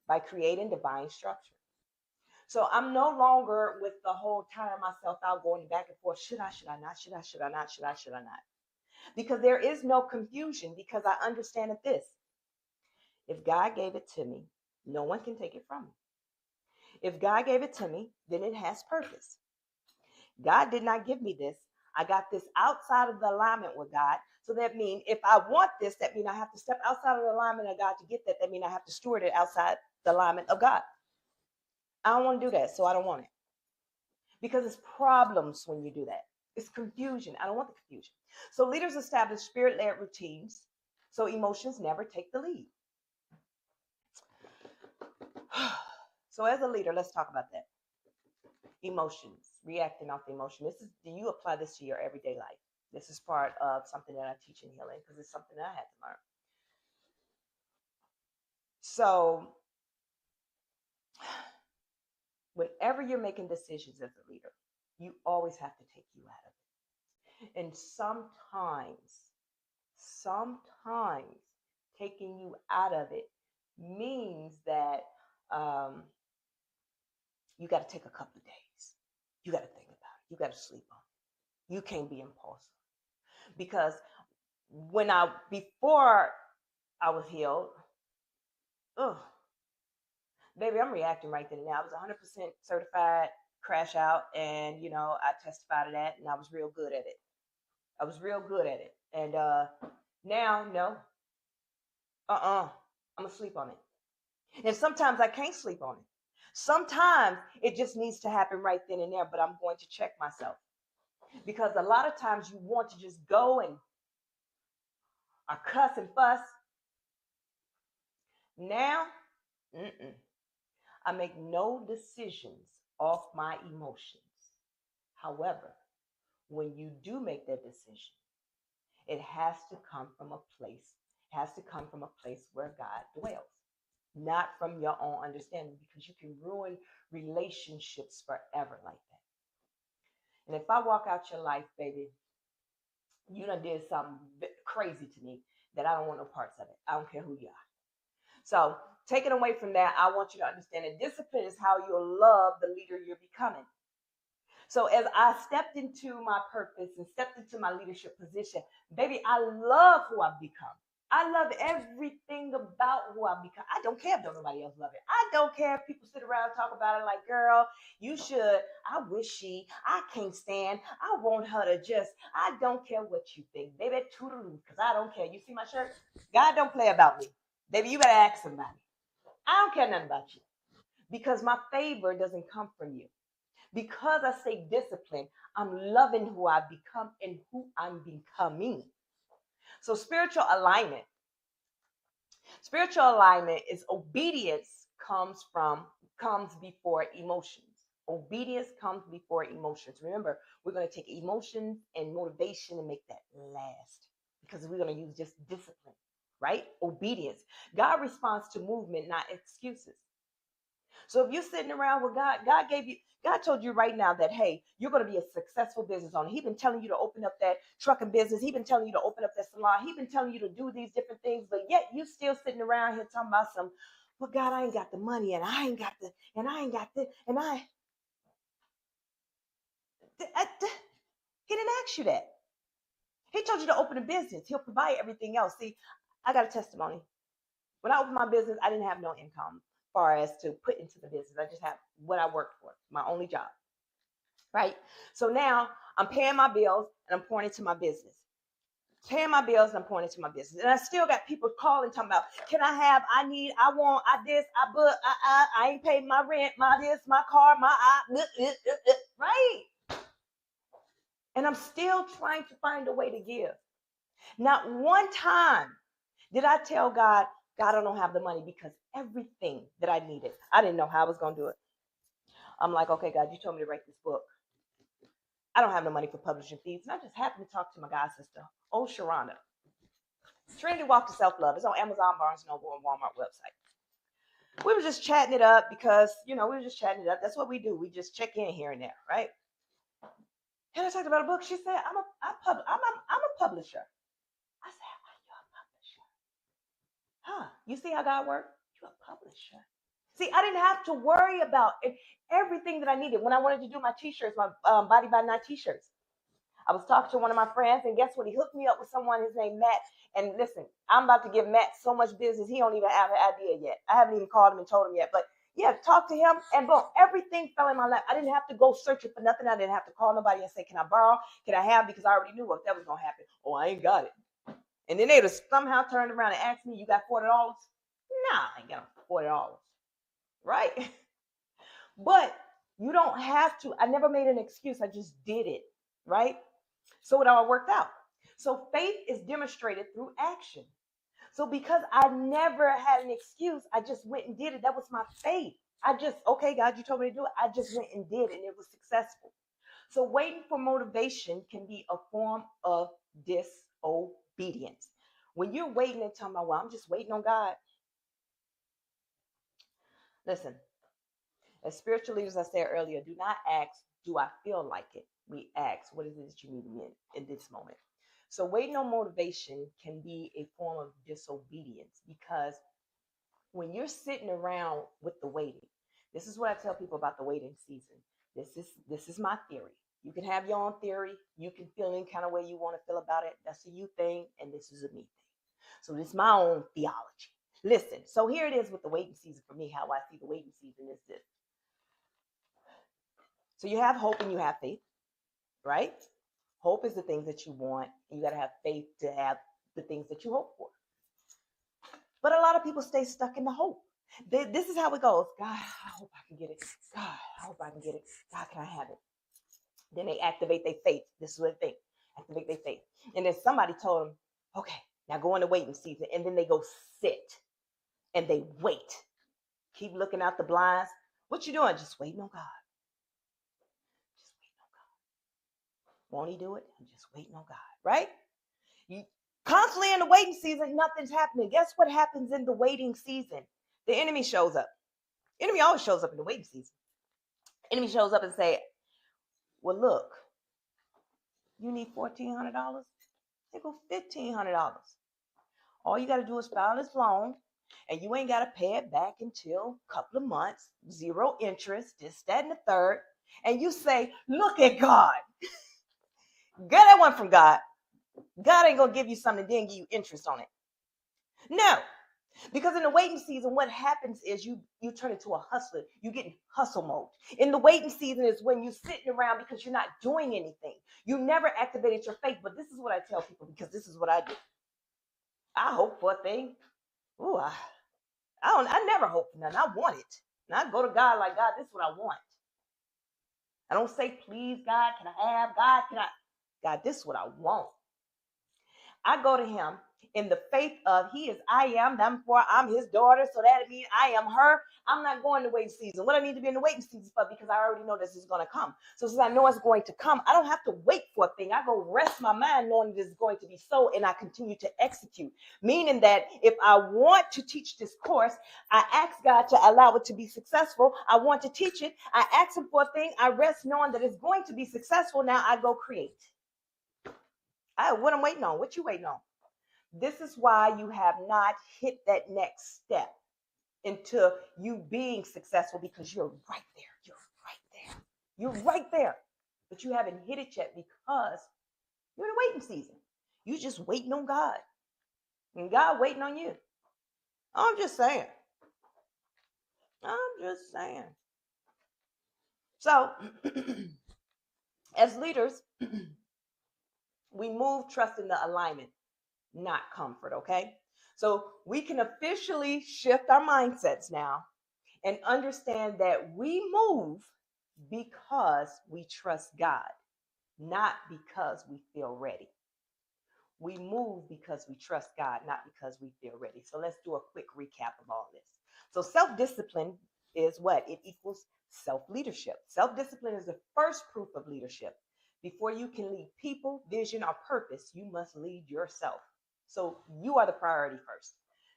by creating divine structure. So I'm no longer with the whole tiring myself out, going back and forth. Should I, should I not? Should I, should I not? Should I, should I not? Because there is no confusion, because I understand that this, if God gave it to me, no one can take it from me. If God gave it to me, then it has purpose. God did not give me this. I got this outside of the alignment with God. So that means if I want this, that means I have to step outside of the alignment of God to get that. That means I have to steward it outside the alignment of God. I don't want to do that, so I don't want it. Because it's problems when you do that. It's confusion. I don't want the confusion. So leaders establish spirit-led routines so emotions never take the lead. So as a leader, let's talk about that. Emotions, reacting off the emotion. Do you apply this to your everyday life? This is part of something that I teach in healing, because it's something that I had to learn. So whenever you're making decisions as a leader, you always have to take you out of it. And sometimes taking you out of it means that you got to take a couple of days. You got to think about it. You got to sleep on it. You can't be impulsive. Because before I was healed, baby, I'm reacting right then and now. I was 100% certified crash out, and I testified to that, and I was real good at it. And now, no, I'm gonna sleep on it. And sometimes I can't sleep on it. Sometimes it just needs to happen right then and there, but I'm going to check myself, because a lot of times you want to just go and cuss and fuss. Now, I make no decisions off my emotions. However, when you do make that decision, it has to come from a place. It has to come from a place where God dwells, not from your own understanding, because you can ruin relationships forever like that. And if I walk out your life, baby, you done did something crazy to me that I don't want no parts of it. I don't care who you are. So taking away from that, I want you to understand that discipline is how you'll love the leader you're becoming. So as I stepped into my purpose and stepped into my leadership position, baby, I love who I've become. I love everything about who I've become. I don't care if nobody else love it. I don't care if people sit around and talk about it like, girl, you should. I wish I can't stand. I want her to just, I don't care what you think. Baby, toodaloo, because I don't care. You see my shirt? God don't play about me. Baby, you better ask somebody. I don't care nothing about you, because my favor doesn't come from you. Because I stay disciplined, I'm loving who I've become and who I'm becoming. So spiritual alignment is obedience comes before emotions. Obedience comes before emotions. Remember, we're going to take emotions and motivation and make that last, because we're going to use just discipline, right? Obedience. God responds to movement, not excuses. So if you're sitting around with God, God told you right now that, hey, you're going to be a successful business owner. He's been telling you to open up that trucking business. He's been telling you to open up that salon. He's been telling you to do these different things, but yet you still sitting around here talking about well, God, I ain't got the money, and I ain't got the, and I ain't got the, and he didn't ask you that. He told you to open a business. He'll provide everything else. See, I got a testimony. When I opened my business, I didn't have no income as far as to put into the business. I just have what I worked for, my only job, right? So now I'm paying my bills and I'm pouring into my business. paying my bills, and I'm pouring into my business. And I still got people calling, talking about, can I have, I need, I want, I this, I but, I ain't paid my rent, my this, my car, my, right? And I'm still trying to find a way to give. Not one time did I tell God, God, I don't have the money, because everything that I needed, I didn't know how I was going to do it. I'm like, okay, God, you told me to write this book. I don't have no money for publishing fees. And I just happened to talk to my god sister, old Sharonda. Trinity Walk to Self-Love. It's on Amazon, Barnes & Noble, and Walmart website. We were just chatting it up because, we were just chatting it up. That's what we do. We just check in here and there, right? And I talked about a book. She said, I'm a publisher. I said, are you a publisher? Huh? You see how God works? You're a publisher. See, I didn't have to worry about it. Everything that I needed when I wanted to do my t-shirts, my Body by Night t-shirts. I was talking to one of my friends, and guess what? He hooked me up with someone, his name Matt. And listen, I'm about to give Matt so much business, he don't even have an idea yet. I haven't even called him and told him yet. But yeah, talk to him, and boom, everything fell in my lap. I didn't have to go searching for nothing. I didn't have to call nobody and say, can I borrow? Can I have? Because I already knew what that was going to happen. Oh, I ain't got it. And then they would have somehow turned around and asked me, you got $40? Nah, I ain't got $40. Right? But you don't have to. I never made an excuse. I just did it. Right? So it all worked out. So faith is demonstrated through action. So because I never had an excuse, I just went and did it. That was my faith. Okay, God, you told me to do it. I just went and did it, and it was successful. So waiting for motivation can be a form of disobedience. When you're waiting and talking about, well, I'm just waiting on God. Listen, as spiritual leaders, I said earlier, do not ask, do I feel like it? We ask, what is it that you need in this moment? So waiting on motivation can be a form of disobedience, because when you're sitting around with the waiting, this is what I tell people about the waiting season. This is my theory. You can have your own theory. You can feel any kind of way you want to feel about it. That's a you thing, and this is a me thing. So this is my own theology. Listen, so here it is with the waiting season for me. How I see the waiting season is this. So you have hope and you have faith, right? Hope is the things that you want, and you got to have faith to have the things that you hope for. But a lot of people stay stuck in the hope. This is how it goes. God, I hope I can get it. God, I hope I can get it. God, can I have it? Then they activate their faith. This is what they think. Activate their faith. And then somebody told them, okay, now go into waiting season. And then they go sit and they wait. Keep looking out the blinds. What you doing? Just waiting on God. Just waiting on God. Won't he do it? I'm just waiting on God, right? You constantly in the waiting season, nothing's happening. Guess what happens in the waiting season? The enemy shows up. The enemy always shows up in the waiting season. The enemy shows up and say, well, look, you need $1,400? They go $1,500. All you got to do is file this loan, and you ain't got to pay it back until a couple of months, 0 interest, this, that, and the third. And you say, look at God. Get that one from God. God ain't going to give you something, then give you interest on it. No. Because in the waiting season, what happens is you turn into a hustler. You get in hustle mode. In the waiting season is when you're sitting around because you're not doing anything. You never activated your faith. But this is what I tell people, because this is what I do. I hope for a thing. Ooh, I never hope for nothing. I want it. And I go to God like, God, this is what I want. I don't say, please, God, can I have? God, can I? God, this is what I want. I go to him in the faith of he is I am, therefore I'm his daughter. So that means I am her. I'm not going to waiting season. What I need to be in the waiting season for, because I already know this is going to come. So since I know it's going to come, I don't have to wait for a thing. I go rest my mind knowing this is going to be so, and I continue to execute. Meaning that if I want to teach this course, I ask God to allow it to be successful. I want to teach it. I ask him for a thing. I rest knowing that it's going to be successful. Now I go create. What I'm waiting on? What you waiting on? This is why you have not hit that next step into you being successful, because you're right there. You're right there. You're right there. But you haven't hit it yet because you're in a waiting season. You're just waiting on God. And God waiting on you. I'm just saying. I'm just saying. So, as leaders, We move trust in the alignment, not comfort, okay? So we can officially shift our mindsets now and understand that we move because we trust God, not because we feel ready. We move because we trust God, not because we feel ready. So let's do a quick recap of all this. So self-discipline is what? It equals self-leadership. Self-discipline is the first proof of leadership. Before you can lead people, vision, or purpose, you must lead yourself. So you are the priority first.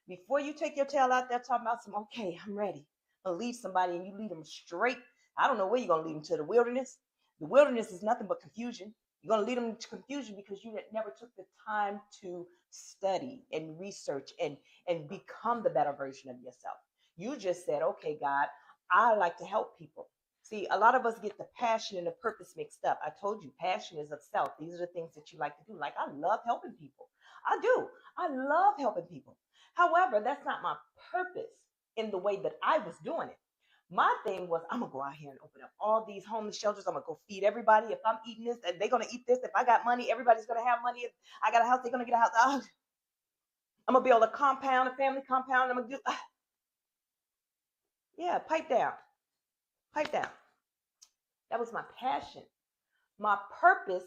Before you take your tail out there talking about some, okay, I'm ready. I'll lead somebody and you lead them straight. I don't know where you're going to lead them to, the wilderness. The wilderness is nothing but confusion. You're going to lead them to confusion because you never took the time to study and research and become the better version of yourself. You just said, okay, God, I like to help people. See, a lot of us get the passion and the purpose mixed up. I told you, passion is of self. These are the things that you like to do. Like, I love helping people. I do. I love helping people. However, that's not my purpose in the way that I was doing it. My thing was, I'm gonna go out here and open up all these homeless shelters. I'm gonna go feed everybody. If I'm eating this, they're gonna eat this. If I got money, everybody's gonna have money. If I got a house, they're gonna get a house. I'm gonna build a compound, a family compound. I'm gonna do, yeah, pipe down, pipe down. That was my passion. My purpose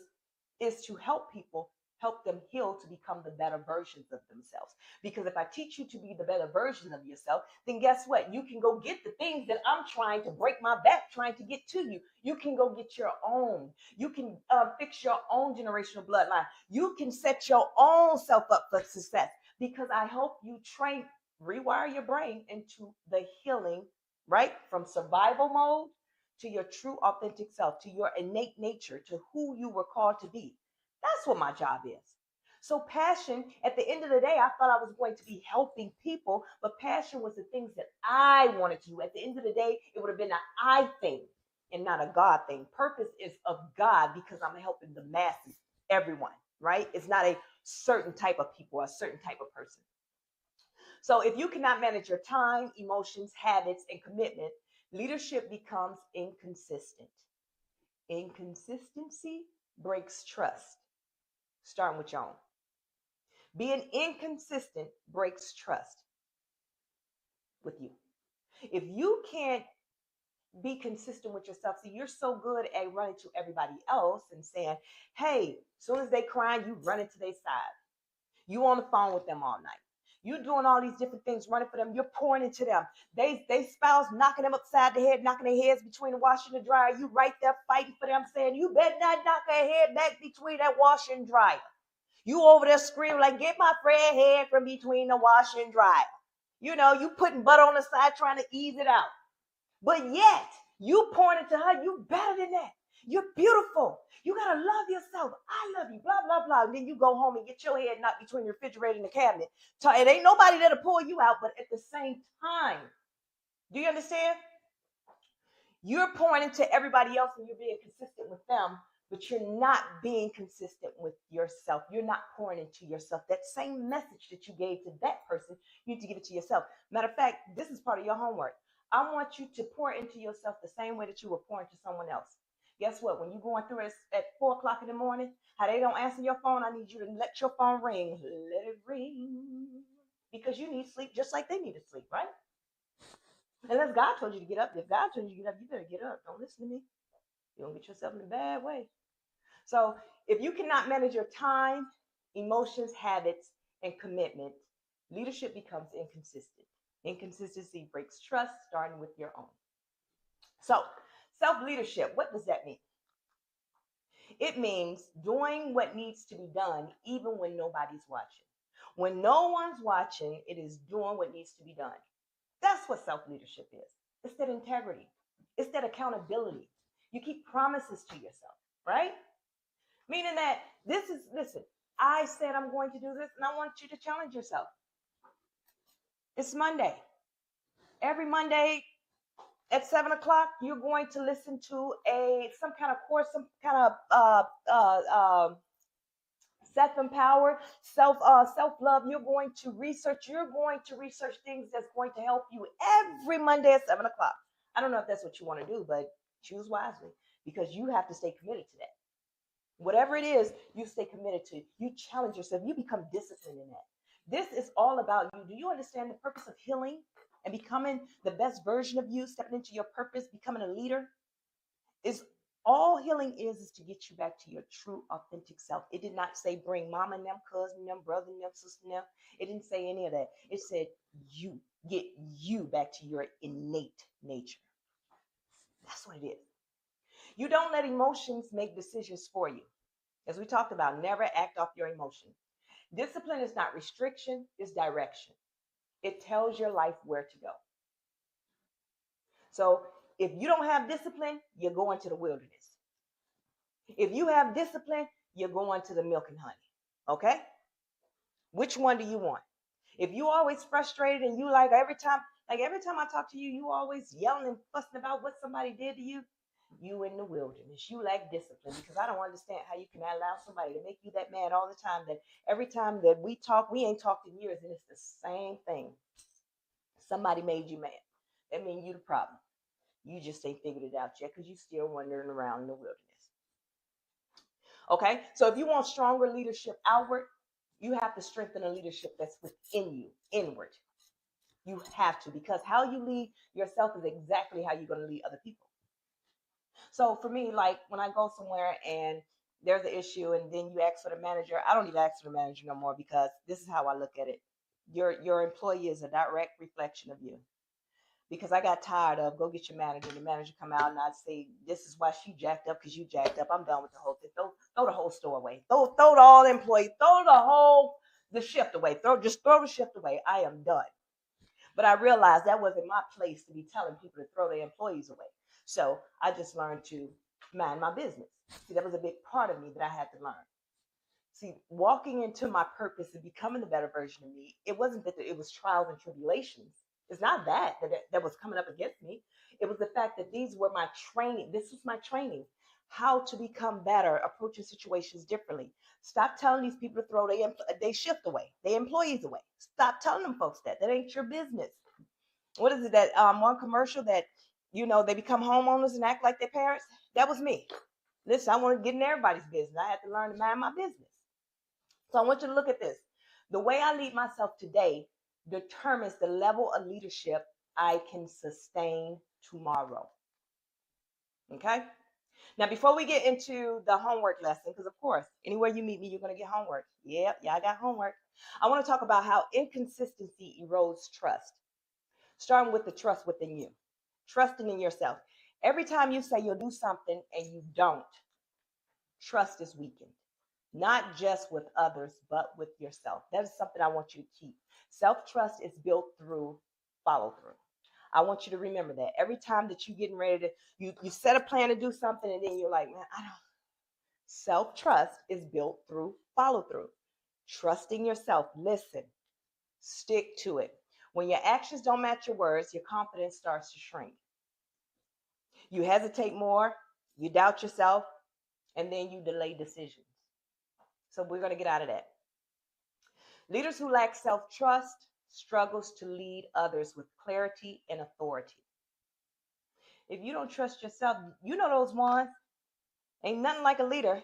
is to help people, help them heal to become the better versions of themselves. Because if I teach you to be the better version of yourself, then guess what? You can go get the things that I'm trying to break my back trying to get to you. You can go get your own. You can fix your own generational bloodline. You can set your own self up for success because I help you rewire your brain into the healing, right? From survival mode to your true authentic self, to your innate nature, to who you were called to be. That's what my job is. So passion, at the end of the day, I thought I was going to be helping people, but passion was the things that I wanted to do. At the end of the day, it would have been an I thing and not a God thing. Purpose is of God because I'm helping the masses, everyone, right? It's not a certain type of people, a certain type of person. So if you cannot manage your time, emotions, habits, and commitment, leadership becomes inconsistent. Inconsistency breaks trust. Starting with your own. Being inconsistent breaks trust with you. If you can't be consistent with yourself, so you're so good at running to everybody else and saying, hey, as soon as they crying, you run into their side. You on the phone with them all night. You're doing all these different things, running for them. You're pouring into them. They spouse knocking them upside the head, knocking their heads between the washer and the dryer. You right there fighting for them, saying, you better not knock their head back between that washer and dryer. You over there screaming like, get my Fred head from between the washer and dryer. You know, you putting butter on the side trying to ease it out. But yet, you pouring into her, you better than that. You're beautiful. You got to love yourself. I love you, blah, blah, blah. And then you go home and get your head knocked between the refrigerator and the cabinet. So it ain't nobody that'll pull you out, but at the same time, do you understand? You're pouring into everybody else and you're being consistent with them, but you're not being consistent with yourself. You're not pouring into yourself. That same message that you gave to that person, you need to give it to yourself. Matter of fact, this is part of your homework. I want you to pour into yourself the same way that you were pouring to someone else. Guess what? When you're going through it at 4 o'clock in the morning, how they don't answer your phone, I need you to let your phone ring. Let it ring. Because you need sleep just like they need to sleep, right? Unless God told you to get up. If God told you to get up, you better get up. Don't listen to me. You don't get yourself in a bad way. So if you cannot manage your time, emotions, habits, and commitment, leadership becomes inconsistent. Inconsistency breaks trust, starting with your own. So self-leadership, what does that mean? It means doing what needs to be done even when nobody's watching. When no one's watching, it is doing what needs to be done. That's what self-leadership is. It's that integrity. It's that accountability. You keep promises to yourself, right? Meaning that listen, I said I'm going to do this and I want you to challenge yourself. It's Monday. Every Monday at 7 o'clock, you're going to listen to some kind of course, some kind of self-empowered, self-love. You're going to research things that's going to help you every Monday at 7 o'clock. I don't know if that's what you want to do, but choose wisely because you have to stay committed to that. Whatever it is, you stay committed to. You challenge yourself. You become disciplined in that. This is all about you. Do you understand the purpose of healing and becoming the best version of you, stepping into your purpose, becoming a leader? Is all healing is to get you back to your true, authentic self. It did not say bring mama and them, cousin and them, brother and them, sister and them. It didn't say any of that. It said you get you back to your innate nature. That's what it is. You don't let emotions make decisions for you. As we talked about, never act off your emotion. Discipline is not restriction, it's direction. It tells your life where to go. So if you don't have discipline, you're going to the wilderness. If you have discipline, you're going to the milk and honey. Okay? Which one do you want? If you always frustrated and you every time I talk to you, you always yelling and fussing about what somebody did to you, you in the wilderness. You lack discipline, because I don't understand how you can allow somebody to make you that mad all the time, that every time that we talk, we ain't talked in years, and it's the same thing. Somebody made you mad. That means you the problem. You just ain't figured it out yet, because you still wandering around in the wilderness. Okay, so if you want stronger leadership outward, you have to strengthen a leadership that's within you, inward. You have to, because how you lead yourself is exactly how you're going to lead other people. So for me, like when I go somewhere and there's an issue and then you ask for the manager, I don't even ask for the manager no more, because this is how I look at it. Your employee is a direct reflection of you. Because I got tired of go get your manager. The manager come out and I'd say, this is why she jacked up, because you jacked up. I'm done with the whole thing. Throw the whole store away. Throw all the employees. Throw the shift away. Throw the shift away. I am done. But I realized that wasn't my place to be telling people to throw their employees away. So I just learned to mind my business. See, that was a big part of me that I had to learn. See, walking into my purpose and becoming the better version of me, it wasn't that it was trials and tribulations. It's not that was coming up against me. It was the fact that these were my training. This was my training. How to become better, approaching situations differently. Stop telling these people to throw their shift away, their employees away. Stop telling them folks that. That ain't your business. What is it, that one commercial that, they become homeowners and act like their parents? That was me. Listen, I want to get in everybody's business. I had to learn to mind my business. So I want you to look at this. The way I lead myself today determines the level of leadership I can sustain tomorrow. Okay? Now, before we get into the homework lesson, because of course, anywhere you meet me, you're going to get homework. Yep, yeah, I got homework. I want to talk about how inconsistency erodes trust. Starting with the trust within you. Trusting in yourself. Every time you say you'll do something and you don't, trust is weakened. Not just with others, but with yourself. That is something I want you to keep. Self-trust is built through follow-through. I want you to remember that. Every time that you're getting ready to, you set a plan to do something and then you're like, man, I don't. Self-trust is built through follow-through. Trusting yourself. Listen. Stick to it. When your actions don't match your words, your confidence starts to shrink. You hesitate more, you doubt yourself, and then you delay decisions. So we're going to get out of that. Leaders who lack self-trust struggles to lead others with clarity and authority. If you don't trust yourself, you know those ones. Ain't nothing like a leader.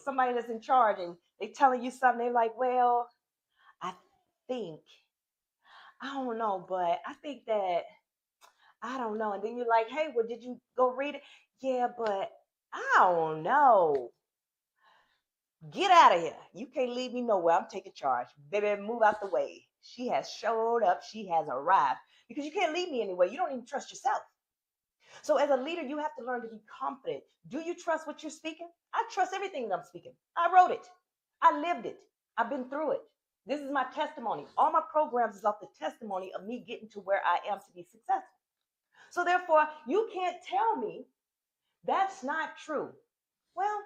Somebody that's in charge and they telling you something, they're like, well, I don't know, but I think that, I don't know. And then you're like, hey, well, did you go read it? Yeah, but I don't know. Get out of here. You can't leave me nowhere. I'm taking charge. Baby, move out the way. She has showed up. She has arrived. Because you can't leave me anyway. You don't even trust yourself. So as a leader, you have to learn to be confident. Do you trust what you're speaking? I trust everything that I'm speaking. I wrote it. I lived it. I've been through it. This is my testimony. All my programs is off the testimony of me getting to where I am to be successful. So therefore, you can't tell me that's not true. Well,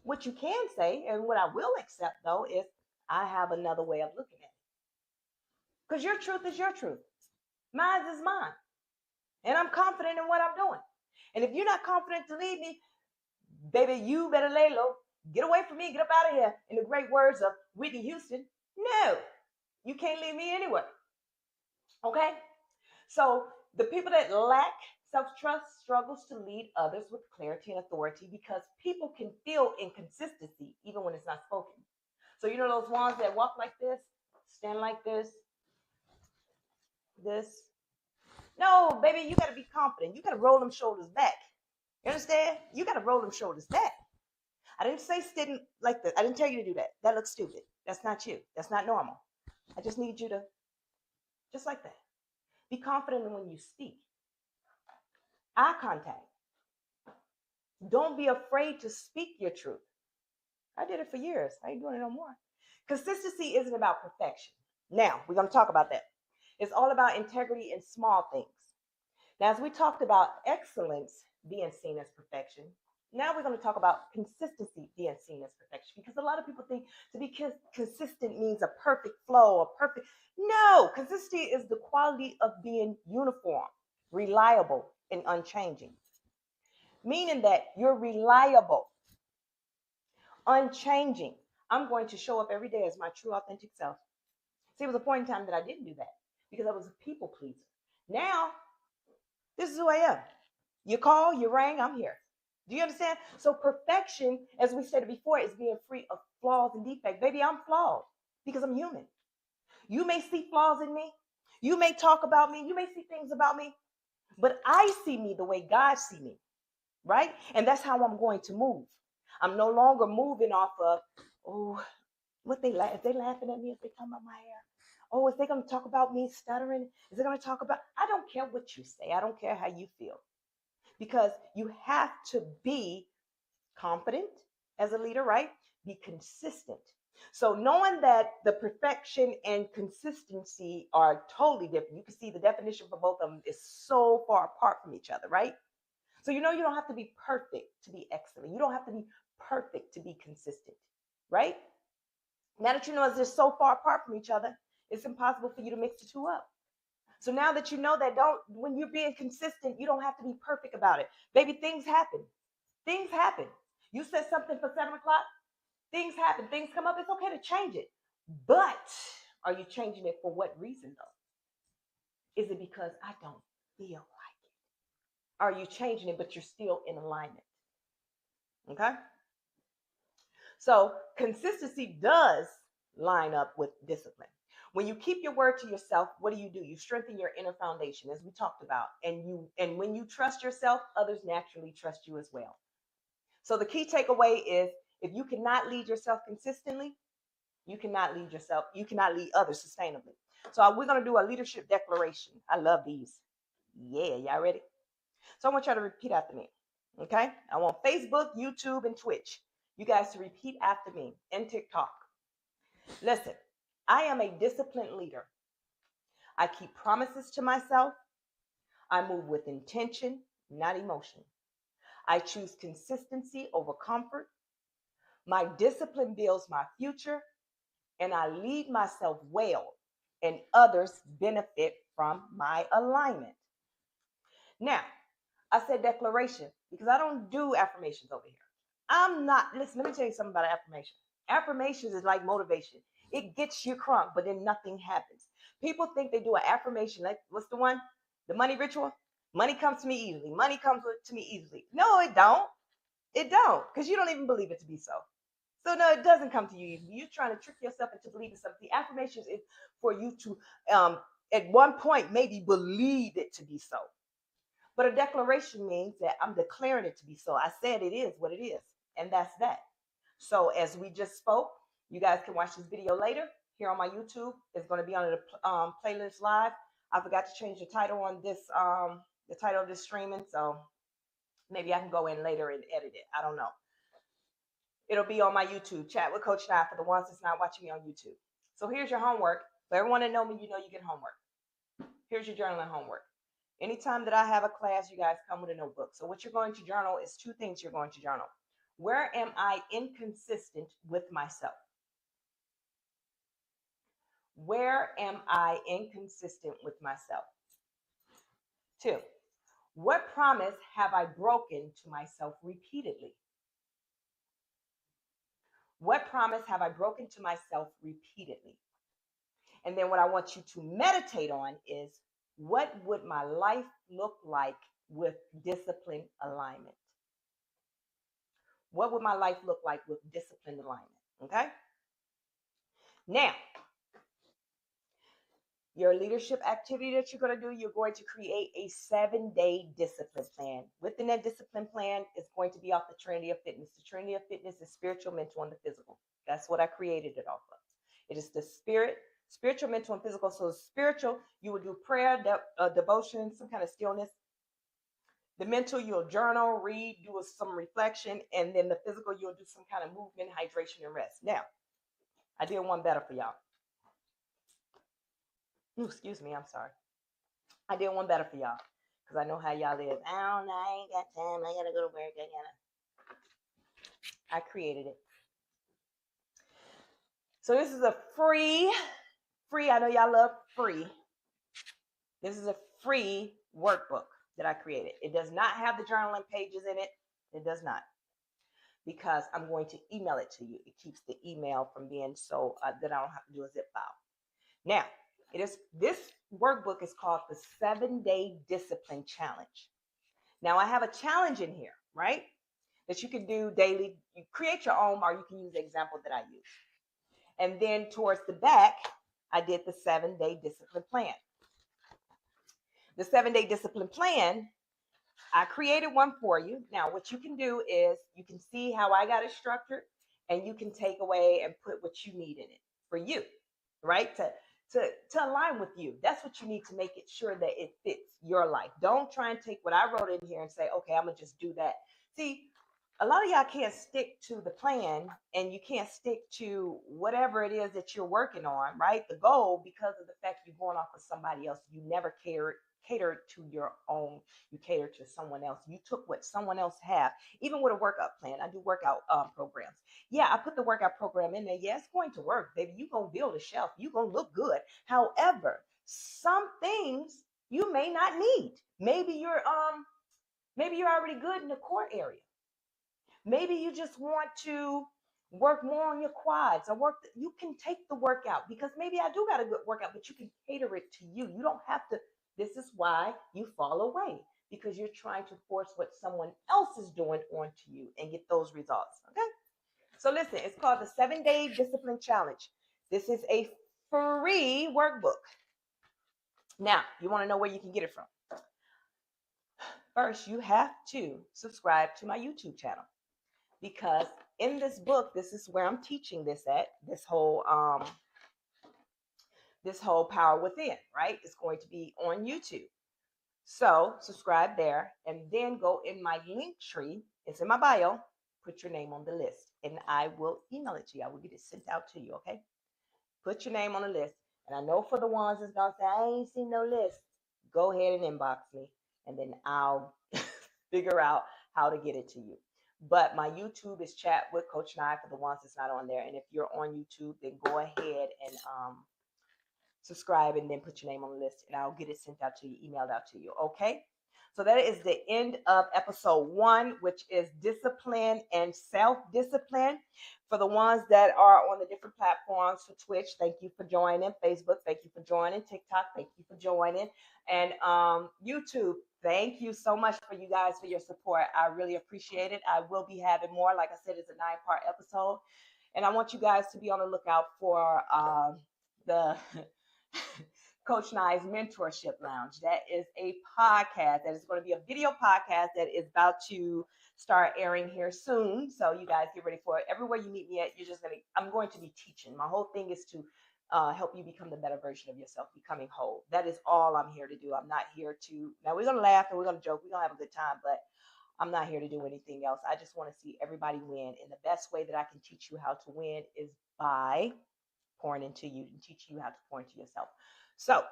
what you can say, and what I will accept, though, is I have another way of looking at it. Because your truth is your truth. Mine is mine. And I'm confident in what I'm doing. And if you're not confident to lead me, baby, you better lay low. Get away from me. Get up out of here. In the great words of Whitney Houston, no, you can't leave me anywhere. Okay? So the people that lack Self-trust struggles to lead others with clarity and authority because people can feel inconsistency even when it's not spoken. So you know those ones that walk like this, stand like this. No, baby, you got to be confident. You got to roll them shoulders back. You understand? You got to roll them shoulders back. I didn't say sitting like this. I didn't tell you to do that. That looks stupid. That's not you. That's not normal. I just need you to, just like that, be confident when you speak. Eye contact. Don't be afraid to speak your truth. I did it for years. I ain't doing it no more. Consistency isn't about perfection. Now, we're going to talk about that. It's all about integrity in small things. Now, as we talked about excellence being seen as perfection, now we're going to talk about consistency being seen as perfection, because a lot of people think to be consistent means a perfect flow, a perfect. No, consistency is the quality of being uniform, reliable, and unchanging, meaning that you're reliable, unchanging. I'm going to show up every day as my true, authentic self. See, it was a point in time that I didn't do that because I was a people pleaser. Now, this is who I am. You call, you rang, I'm here. Do you understand? So perfection, as we said before, is being free of flaws and defects. Baby, I'm flawed because I'm human. You may see flaws in me. You may talk about me. You may see things about me. But I see me the way God see me, right? And that's how I'm going to move. I'm no longer moving off of, oh, what they laugh. If they laughing at me, if they talking about my hair. Oh, is they going to talk about me stuttering? Is they going to talk about, I don't care what you say. I don't care how you feel. Because you have to be confident as a leader, right? Be consistent. So knowing that the perfection and consistency are totally different, you can see the definition for both of them is so far apart from each other, right? So you know you don't have to be perfect to be excellent. You don't have to be perfect to be consistent, right? Now that you know they're so far apart from each other, it's impossible for you to mix the two up. So now that you know that, when you're being consistent, you don't have to be perfect about it. Baby, things happen. Things happen. You said something for 7 o'clock, things happen, things come up. It's okay to change it. But are you changing it for what reason though? Is it because I don't feel like it? Are you changing it, but you're still in alignment? Okay. So consistency does line up with discipline. When you keep your word to yourself, what do? You strengthen your inner foundation, as we talked about. And when you trust yourself, others naturally trust you as well. So the key takeaway is, if you cannot lead yourself consistently, you cannot lead others sustainably. So we're going to do a leadership declaration. I love these. Yeah, y'all ready? So I want y'all to repeat after me. Okay? I want Facebook, YouTube, and Twitch, you guys to repeat after me, and TikTok. Listen, I am a disciplined leader. I keep promises to myself. I move with intention, not emotion. I choose consistency over comfort. My discipline builds my future, and I lead myself well, and others benefit from my alignment. Now, I said declaration because I don't do affirmations over here. I'm not, listen, let me tell you something about affirmation. Affirmations is like motivation. It gets you crunk, but then nothing happens. People think they do an affirmation, like, what's the one? The money ritual? Money comes to me easily. Money comes to me easily. No, it don't. It don't, because you don't even believe it to be so. So no, it doesn't come to you easily. You're trying to trick yourself into believing something. The affirmations is for you to, at one point, maybe believe it to be so. But a declaration means that I'm declaring it to be so. I said it is what it is, and that's that. So as we just spoke, you guys can watch this video later here on my YouTube. It's going to be on the playlist live. I forgot to change the title on this, the title of this streaming, so maybe I can go in later and edit it. I don't know. It'll be on my YouTube, Chat with Coach Nye, for the ones that's not watching me on YouTube. So here's your homework. For everyone that know me, you know you get homework. Here's your journaling homework. Anytime that I have a class, you guys come with a notebook. So what you're going to journal is 2 things you're going to journal. Where am I inconsistent with myself? Where am I inconsistent with myself? 2, what promise have I broken to myself repeatedly? What promise have I broken to myself repeatedly? And then what I want you to meditate on is, what would my life look like with discipline alignment? What would my life look like with disciplined alignment? Okay. Now, your leadership activity that you're going to do, you're going to create a 7-day discipline plan. Within that discipline plan, it's going to be off the Trinity of Fitness. The Trinity of Fitness is spiritual, mental, and the physical. That's what I created it off of. It is the spiritual, mental, and physical. So spiritual, you will do prayer, devotion, some kind of stillness. The mental, you'll journal, read, do some reflection, and then the physical, you'll do some kind of movement, hydration, and rest. Now, I did one better for y'all. Ooh, excuse me, I'm sorry. I did one better for y'all because I know how y'all is. I don't know, I ain't got time. I gotta go to work. I created it. So this is a free. I know y'all love free. This is a free workbook that I created. It does not have the journaling pages in it. It does not, because I'm going to email it to you. It keeps the email from being so that I don't have to do a zip file. Now, this workbook is called the 7-Day Discipline Challenge. Now, I have a challenge in here, right, that you can do daily. You create your own, or you can use the example that I use. And then towards the back, I did the 7-Day Discipline Plan. The 7-Day Discipline Plan, I created one for you. Now, what you can do is you can see how I got it structured, and you can take away and put what you need in it for you, right? To align with you. That's what you need to make it sure that it fits your life. Don't try and take what I wrote in here and say, okay, I'm going to just do that. See, a lot of y'all can't stick to the plan, and you can't stick to whatever it is that you're working on, right? The goal, because of the fact you're going off of somebody else, you never cater to your own. You cater to someone else. You took what someone else have. Even with a workout plan, I do workout programs. Yeah, I put the workout program in there. Yeah, it's going to work, baby. You're going to build a shelf. You're going to look good. However, some things you may not need. Maybe you're already good in the core area. Maybe you just want to work more on your quads, or you can take the workout, because maybe I do got a good workout, but you can cater it to you. You don't have to. This is why you fall away, because you're trying to force what someone else is doing onto you and get those results. Okay. So listen, it's called the 7-Day Discipline Challenge. This is a free workbook. Now, you want to know where you can get it from. First, you have to subscribe to my YouTube channel, because in this book, this is where I'm teaching this at, this whole Power Within, right? It's going to be on YouTube. So subscribe there, and then go in my link tree. It's in my bio. Put your name on the list, and I will email it to you. I will get it sent out to you, okay? Put your name on the list. And I know for the ones that's going to say, I ain't seen no list, go ahead and inbox me, and then I'll figure out how to get it to you. But my YouTube is Chat with Coach Nye for the ones that's not on there. And if you're on YouTube, then go ahead and subscribe, and then put your name on the list, and I'll get it sent out to you, emailed out to you. Okay. So that is the end of episode 1, which is discipline and self-discipline. For the ones that are on the different platforms, for Twitch, thank you for joining. Facebook, thank you for joining. TikTok, thank you for joining. And YouTube, thank you so much for you guys, for your support. I really appreciate it. I will be having more. Like I said, it's a 9-part episode. And I want you guys to be on the lookout for the Coach Nye's Mentorship Lounge. That is a podcast. That is going to be a video podcast that is about to start airing here soon. So you guys get ready for it. Everywhere you meet me at, I'm going to be teaching. My whole thing is to help you become the better version of yourself, becoming whole. That is all I'm here to do. I'm not here to, now we're going to laugh and we're going to joke. We're going to have a good time, but I'm not here to do anything else. I just want to see everybody win. And the best way that I can teach you how to win is by pouring into you and teaching you how to pour into yourself. So,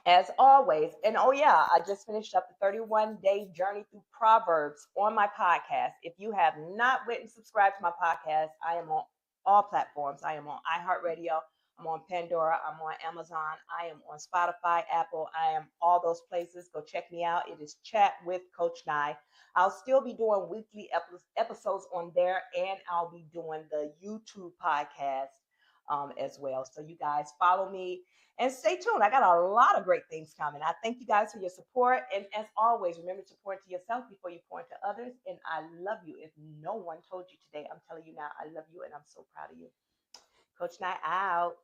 as always, and oh yeah, I just finished up the 31-day journey through Proverbs on my podcast. If you have not went and subscribed to my podcast, I am on all platforms. I am on iHeartRadio. I'm on Pandora. I'm on Amazon. I am on Spotify, Apple. I am all those places. Go check me out. It is Chat with Coach Nye. I'll still be doing weekly episodes on there, and I'll be doing the YouTube podcast as well. So you guys follow me and stay tuned. I got a lot of great things coming. I thank you guys for your support. And as always, remember to pour into yourself before you pour into others. And I love you. If no one told you today, I'm telling you now, I love you and I'm so proud of you. Coach Nye out.